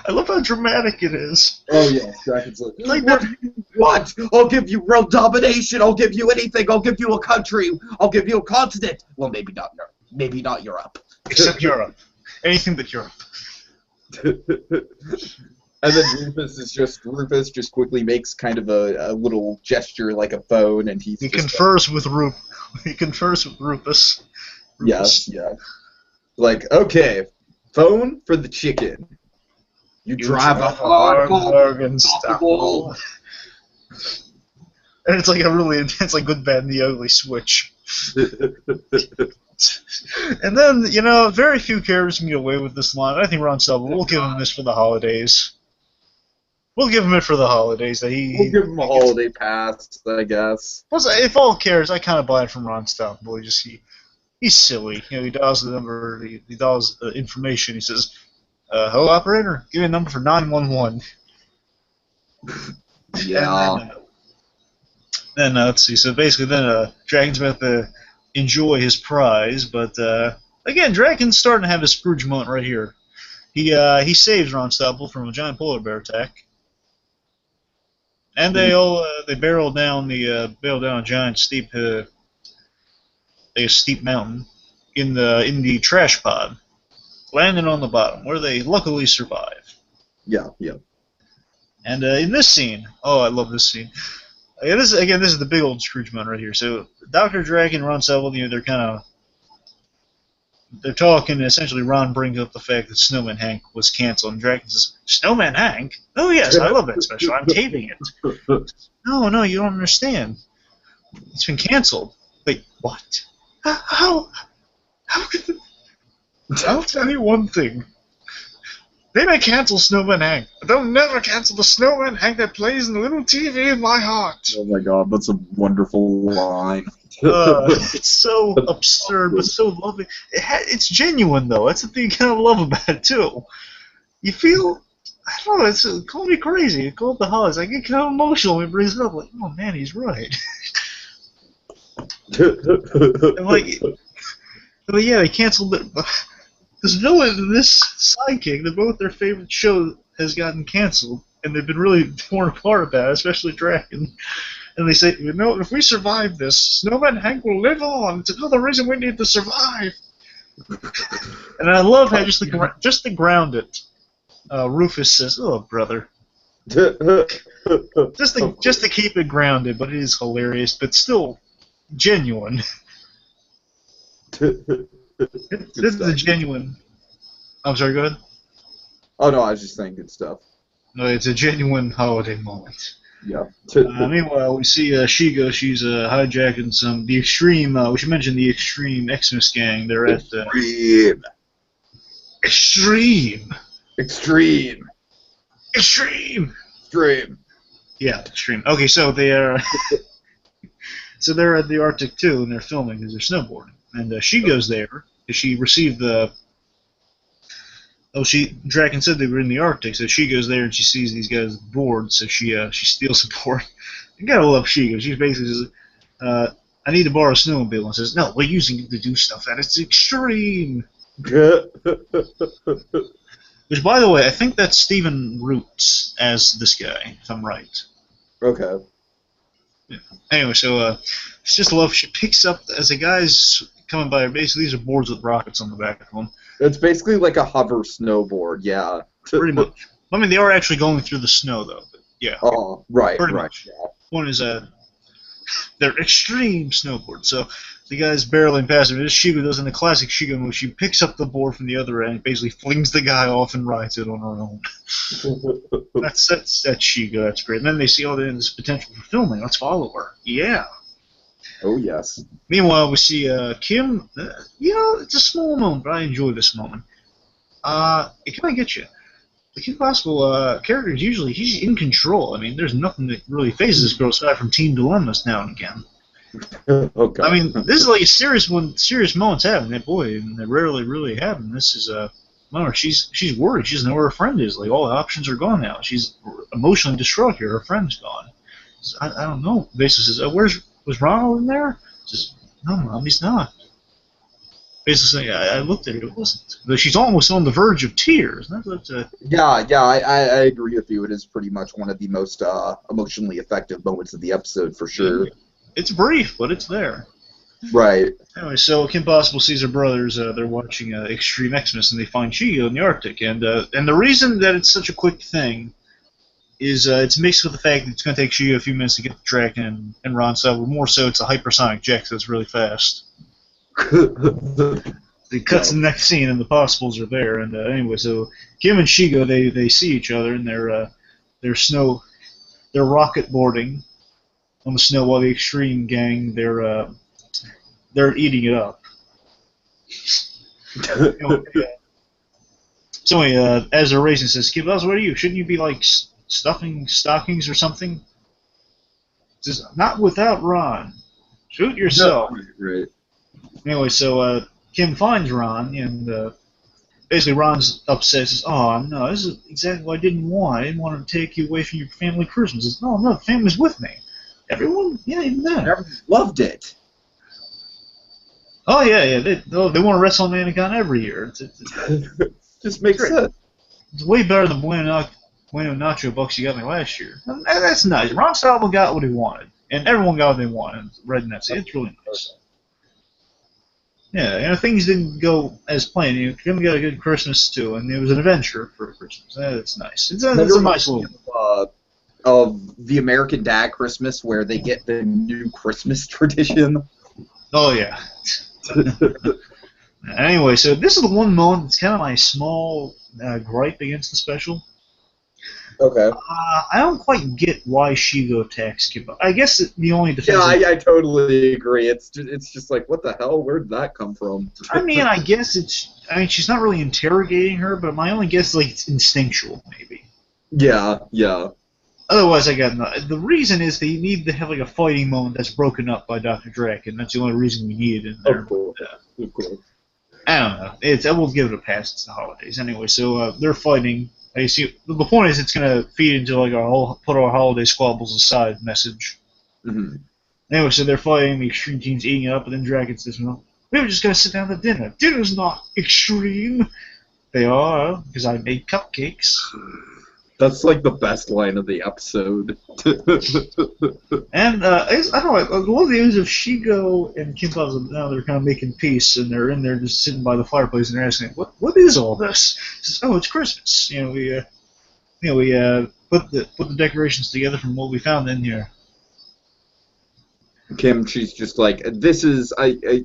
I love how dramatic it is. Oh yeah, Draken's Like what do you want? I'll give you world domination. I'll give you anything. I'll give you a country. I'll give you a continent. Well, maybe not Europe. Maybe not Europe. Except Europe. Anything but Europe. And then Rufus just quickly makes kind of a little gesture like a phone, and He confers with Rufus. Yes, yeah. Like, okay, phone for the chicken. You drive a hard bargain, unstoppable. And it's like a really intense, like Good, Bad, and the Ugly switch. And then, very few characters can get away with this line. I think Ron Stubble, we'll give him this for the holidays. We'll give him it for the holidays. We'll give him a holiday pass, I guess. Plus, if all cares, I kind of buy it from Ron Stubble. He's silly. He dials the number, he dials the information. He says, hello, operator, give me a number for 911. Yeah. Then let's see. So basically, then Draken's about to enjoy his prize, but again, Draken's starting to have his Scrooge moment right here. He saves Ron Stubble from a giant polar bear attack, and they barrel down a giant steep mountain in the trash pod, landing on the bottom where they luckily survive. Yeah. And in this scene, I love this scene. This is the big old Scrooge moment right here. So Dr. Draken and Ron Stubble, they're talking, and essentially Ron brings up the fact that Snowman Hank was canceled, and Draken says, Snowman Hank? Oh yes, I love that special. I'm taping it. No, you don't understand. It's been canceled. Wait, what? How could I'll tell you one thing. They may cancel Snowman Hank, but they'll never cancel the Snowman Hank that plays in the little TV in my heart. Oh my god, that's a wonderful line. It's so absurd, but so loving. It's genuine, though. That's the thing you kind of love about it, too. You feel, I don't know, call me crazy. Call it the holidays. I get kind of emotional when he brings it up. Like, oh man, he's right. But yeah, they canceled it. This villain and this sidekick, they're both their favorite show, has gotten canceled, and they've been really torn apart about it, especially Draken. And they say, if we survive this, Snowman Hank will live on. It's another reason we need to survive. And I love how just to ground it, Rufus says, "Oh, brother." just to keep it grounded, but it is hilarious, but still genuine. This is a genuine. I'm sorry, go ahead. Oh no, I was just saying good stuff. No, it's a genuine holiday moment. Yeah. Meanwhile, we see Shigo. She's hijacking the Extreme. We should mention the Extreme Xmas gang. They're at Extreme. Yeah, Extreme. Okay, so they are. So they're at the Arctic too, and they're filming because they're snowboarding. And she goes there because she received the. Draken said they were in the Arctic, so she goes there and she sees these guys bored, so she steals a board. You gotta love Shigo. She basically says, "I need to borrow a snowmobile," and says, "No, we're using it to do stuff, and it's extreme." Which, by the way, I think that's Stephen Roots as this guy, if I'm right. Okay. Yeah. Anyway, so it's just love. She picks up as the guy's coming by. Basically, these are boards with rockets on the back of them. It's basically like a hover snowboard, yeah. Pretty much. I mean, they are actually going through the snow, though. But yeah. Oh, right. Pretty much. Yeah. One is they're extreme snowboards. So the guy's barreling past him. This Shigo does in the classic Shigo move. She picks up the board from the other end, basically flings the guy off and rides it on her own. that's Shigo. That's great. And then they see all this potential for filming. Let's follow her. Yeah. Oh, yes. Meanwhile, we see Kim. It's a small moment, but I enjoy this moment. It kind of gets you. The Kim Possible character is usually he's in control. I mean, there's nothing that really phases this girl aside from Teen Dilemmas now and again. Okay. I mean, this is like a serious moments happen. That boy, and they rarely really happen. This is a moment. She's worried. She doesn't know where her friend is. Like all the options are gone now. She's emotionally distraught here. Her friend's gone. So, I don't know. Basically says, was Ronald in there? Just no, Mom, he's not. basically saying, I looked at it, it wasn't. But she's almost on the verge of tears. Yeah, I agree with you. It is pretty much one of the most emotionally effective moments of the episode, for sure. It's brief, but it's there. Right. Anyway, so Kim Possible sees her brothers. They're watching Extreme Xmas, and they find Shigo in the Arctic. And the reason that it's such a quick thing is it's mixed with the fact that it's going to take Shigo a few minutes to get the Draken and Ron so, but more so it's a hypersonic jet, so it's really fast. It cuts to the next scene, and the Possibles are there. And anyway, so Kim and Shigo they see each other, and they're rocket boarding on the snow, while the Extreme gang they're eating it up. So anyway, as they're racing, says, "Kim, what are you? Shouldn't you be like stuffing stockings or something?" Says, "Not without Ron. Shoot yourself." Right. Anyway, so Kim finds Ron, and basically Ron's upset. Says, "Oh no, this is exactly what I didn't want. I didn't want to take you away from your family Christmas." Says, "No, the family's with me. Everyone, yeah, even them. Everyone loved it. Oh yeah. They want to wrestle on Anaconda every year. Just makes sense. It's way better than Bueno Nacho Bucks you got me last year. And that's nice. Ron Stallman got what he wanted, and everyone got what they wanted. Red Nets. It's really nice. Yeah, things didn't go as planned. Kim got a good Christmas too, and it was an adventure for Christmas. That's nice. It's a nice little. Of the American Dad Christmas, where they get the new Christmas tradition. Oh yeah. Anyway, so this is the one moment that's kind of my small gripe against the special. Okay. I don't quite get why Shigo attacks Kim. I guess the only defense. Yeah, I totally agree. It's just like, what the hell? Where did that come from? I mean, I guess she's not really interrogating her, but my only guess is like it's instinctual, maybe. Yeah. Otherwise, I got nothing. The reason is they need to have like a fighting moment that's broken up by Dr. Drake, and that's the only reason we need it in there. Of course. I don't know. I will give it a pass. It's the holidays anyway. So they're fighting. I see. The point is, it's gonna feed into like put our holiday squabbles aside message. Mm-hmm. Anyway, so they're fighting. The Extreme team's eating it up, and then Dragon says, "Well, we were just gonna sit down to dinner. Dinner's not extreme." They are, because I made cupcakes. That's like the best line of the episode. And I don't know. I love the news of Shigo and Kim Possible. Now they're kind of making peace, and they're in there just sitting by the fireplace, and they're asking, "What is all this?" He says, "Oh, it's Christmas. We put the decorations together from what we found in here." Kim, she's just like, "This is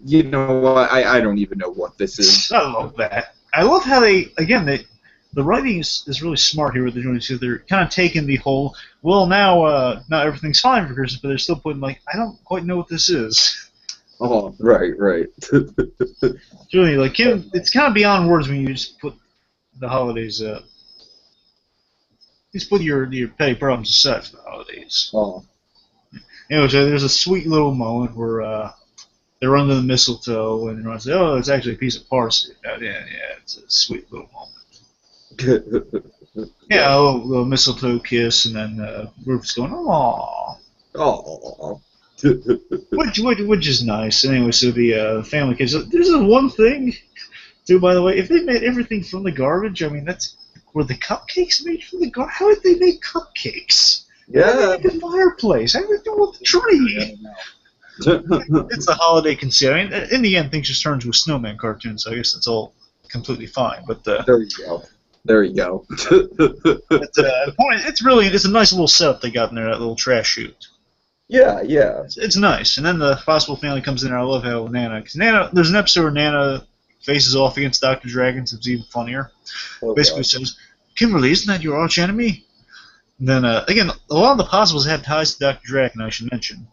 you know what? I don't even know what this is." I love that. I love how the writing is really smart here with the joint. So they're kind of taking the whole, well, now everything's fine for Christmas, but they're still putting like, I don't quite know what this is. Oh, right. It's really like it's kind of beyond words when you just put the holidays. Just put your petty problems aside for the holidays. Oh. Anyway, so there's a sweet little moment where they're under the mistletoe, and everyone says, "Oh, it's actually a piece of parsley." Yeah, it's a sweet little moment. Yeah, a little mistletoe kiss, and then Rufus going, "Aww." Oh. which is nice. Anyway, so the family kids. There's this one thing, too, by the way. If they made everything from the garbage, I mean, were the cupcakes made from the garbage? How did they make cupcakes? Yeah. The fireplace. How did they do with the tree? It's a holiday conceit. I mean, in the end, things just turn to a snowman cartoon, so I guess that's all completely fine. But There you go. The point is, it's a nice little setup they got in there, that little trash chute. Yeah. It's nice. And then the Possible family comes in there. I love how there's an episode where Nana faces off against Dr. Dragon, so it's even funnier. Basically says, "Kimberly, isn't that your arch enemy?" And then, again, a lot of the Possibles have ties to Dr. Dragon, I should mention.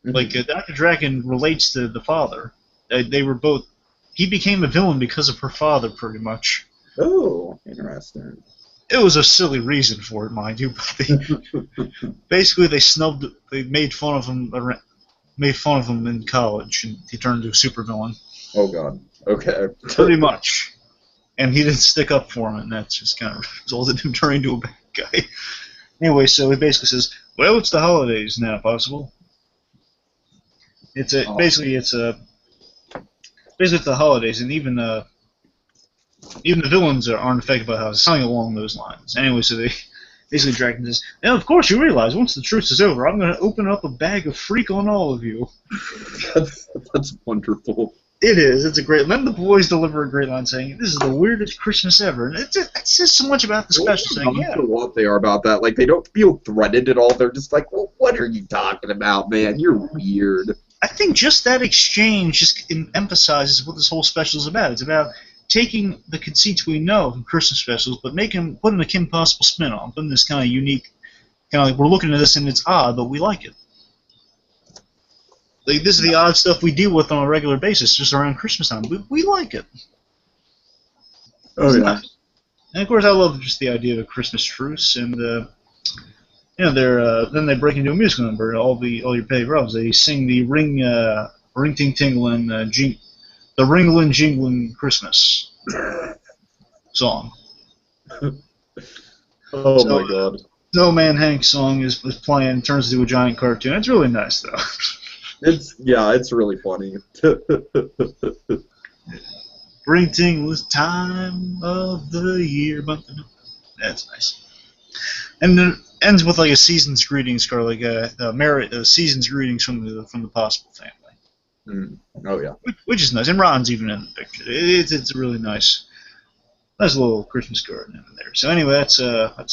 Mm-hmm. Like, Dr. Dragon relates to the father. They were both... He became a villain because of her father, pretty much. Oh, interesting. It was a silly reason for it, mind you. But basically, they made fun of him in college, and he turned into a supervillain. Oh God. Okay. Pretty much. And he didn't stick up for him, and that's just kind of resulted in him turning into a bad guy. Anyway, so he basically says, "Well, it's the holidays now, Possible." Basically it's a basically the holidays, and even the villains aren't affected by how it's something along those lines. Anyway, so they basically Dragon says, and of course you realize once the truce is over, I'm going to open up a bag of freak on all of you. That's wonderful. It is. It's a great. Then the boys deliver a great line saying, "This is the weirdest Christmas ever," and it says so much about the special. Saying, "Yeah, what they are about that. Like they don't feel threatened at all. They're just like, well, what are you talking about, man? You're weird." I think just that exchange just emphasizes what this whole special is about. It's about taking the conceits we know from Christmas specials, but putting a Kim Possible spin on, putting this kind of unique, kind of like we're looking at this and it's odd, but we like it. Like, this is the odd stuff we deal with on a regular basis, just around Christmas time. We like it. Oh, yeah. Nice. And of course, I love just the idea of a Christmas truce, and then they break into a musical number. All your petty problems. They sing the ring ting tingling the ringling jingling Christmas song. Oh my God. Snowman Hank's song is playing, turns into a giant cartoon. It's really nice though. It's really funny. Ring tingless time of the year. That's nice. And it ends with like a season's greetings, or like a season's greetings from the Possible family. Oh yeah. Which is nice, and Ron's even in the picture. It's a really nice little Christmas card in there. So anyway, that's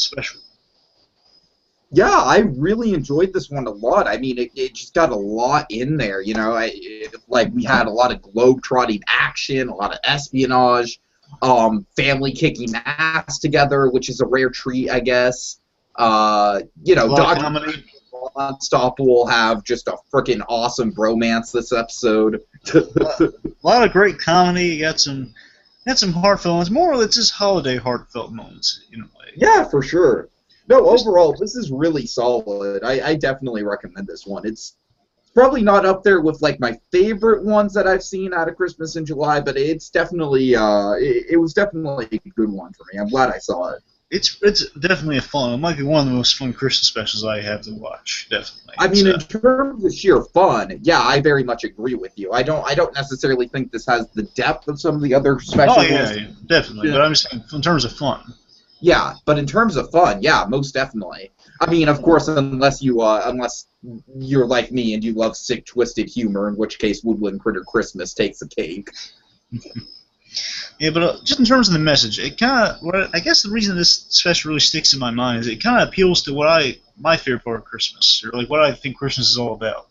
special. Yeah, I really enjoyed this one a lot. I mean, it just got a lot in there, you know. Like, we had a lot of globe-trotting action, a lot of espionage, family kicking ass together, which is a rare treat, I guess. Dr. Unstoppable will have just a freaking awesome bromance this episode. A lot of great comedy. You got some heartfelt moments. More or less just holiday heartfelt moments, in a way. Yeah, for sure. No, overall, this is really solid. I definitely recommend this one. It's probably not up there with like my favorite ones that I've seen out of Christmas in July, but it's definitely it was definitely a good one for me. I'm glad I saw it. It's definitely a fun. It might be one of the most fun Christmas specials I have to watch. Definitely. I mean, in terms of sheer fun, yeah, I very much agree with you. I don't necessarily think this has the depth of some of the other specials. Oh yeah, definitely. Yeah. But I'm just saying, in terms of fun. Yeah, but in terms of fun, yeah, most definitely. I mean, of course, unless you're like me and you love sick, twisted humor, in which case Woodland Critter Christmas takes the cake. Yeah, but just in terms of the message, it kind of, I guess the reason this special really sticks in my mind is it kind of appeals to my favorite part of Christmas, or like what I think Christmas is all about.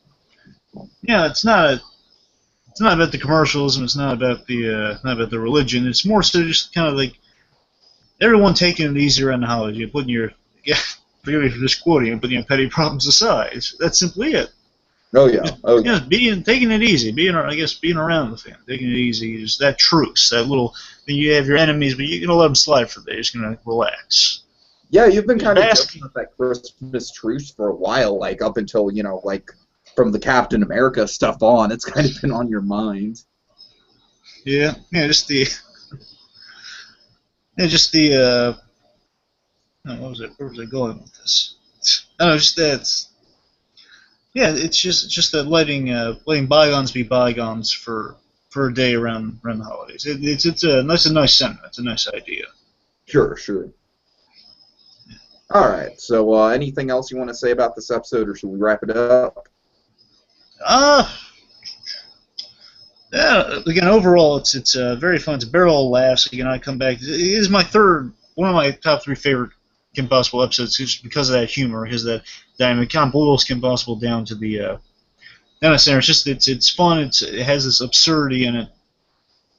Yeah, it's not about the commercialism, it's not about the religion. It's more so just kind of like everyone taking it easy around the holidays. You're putting forgive me for just quoting it, putting your petty problems aside. That's simply it. Oh yeah. Taking it easy, being around the family, taking it easy. Just that truce, that little. You have your enemies, but you're gonna let them slide for a day. You're just gonna relax. Yeah, you've been kind of joking with that Christmas truce for a while, like up until like from the Captain America stuff on. It's kind of been on your mind. Yeah, just the. Where was I going with this? I don't know, just that. Yeah, it's just that letting bygones be bygones for a day around the holidays. It's a nice sentiment. It's a nice idea. Sure. Yeah. All right. So, anything else you want to say about this episode, or should we wrap it up? Yeah. Again, overall, it's very fun. It's a barrel of laughs. Again, I come back. It is one of my top 3 favorite Kim Possible episodes, just because of that humor, because that dynamic kind of boils Kim Possible down to the center. It's just it's fun. It has this absurdity in it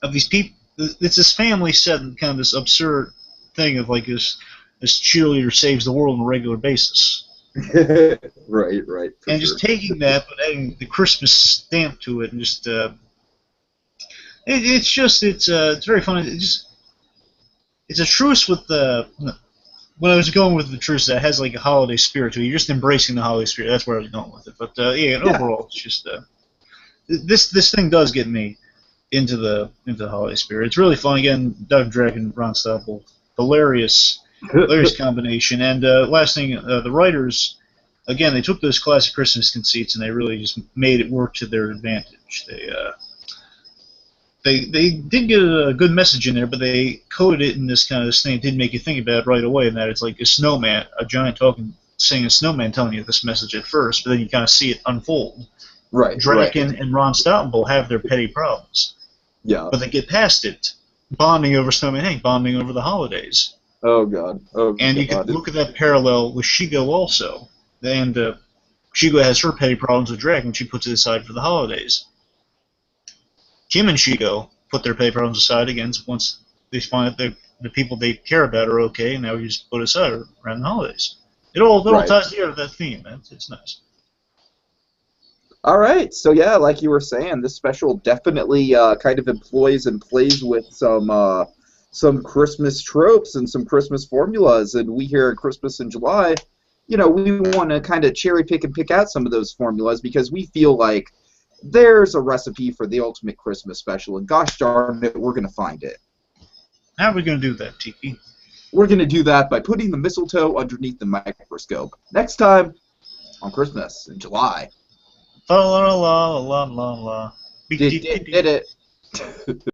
of these people. It's this family set in kind of this absurd thing of like this cheerleader saves the world on a regular basis. Right. And just taking that, but adding the Christmas stamp to it, and just it's very fun. It's a truce with the. When I was going with the truce, that has like a holiday spirit to it. You're just embracing the holiday spirit. That's where I was going with it. But overall, it's just this thing does get me into the holiday spirit. It's really fun. Again, Doug Dragon, Ron Stoppel, hilarious combination. And last thing, the writers, again, they took those classic Christmas conceits and they really just made it work to their advantage. they did get a good message in there, but they coded it in this kind of thing. It did make you think about it right away, and that it's like a snowman, a giant talking, saying a snowman telling you this message at first, but then you kind of see it unfold. Right. Draken and Ron Stoutenbull have their petty problems, Yeah. but they get past it, bonding over Snowman Hank, bonding over the holidays. Oh God. Oh. And you can look at that parallel with Shigo also, and Shigo has her petty problems with Draken. She puts it aside for the holidays. Kim and Shigo put their petty problems aside again once they find that the people they care about are okay, and now we just put it aside around the holidays. It all ties together that theme, man. It's nice. All right, so yeah, like you were saying, this special definitely kind of employs and plays with some Christmas tropes and some Christmas formulas, and we here at Christmas in July, we want to kind of cherry pick and pick out some of those formulas because we feel like there's a recipe for the ultimate Christmas special, and gosh darn it, we're going to find it. How are we going to do that, Tiki? We're going to do that by putting the mistletoe underneath the microscope. Next time on Christmas in July. La la la la la la. Did it.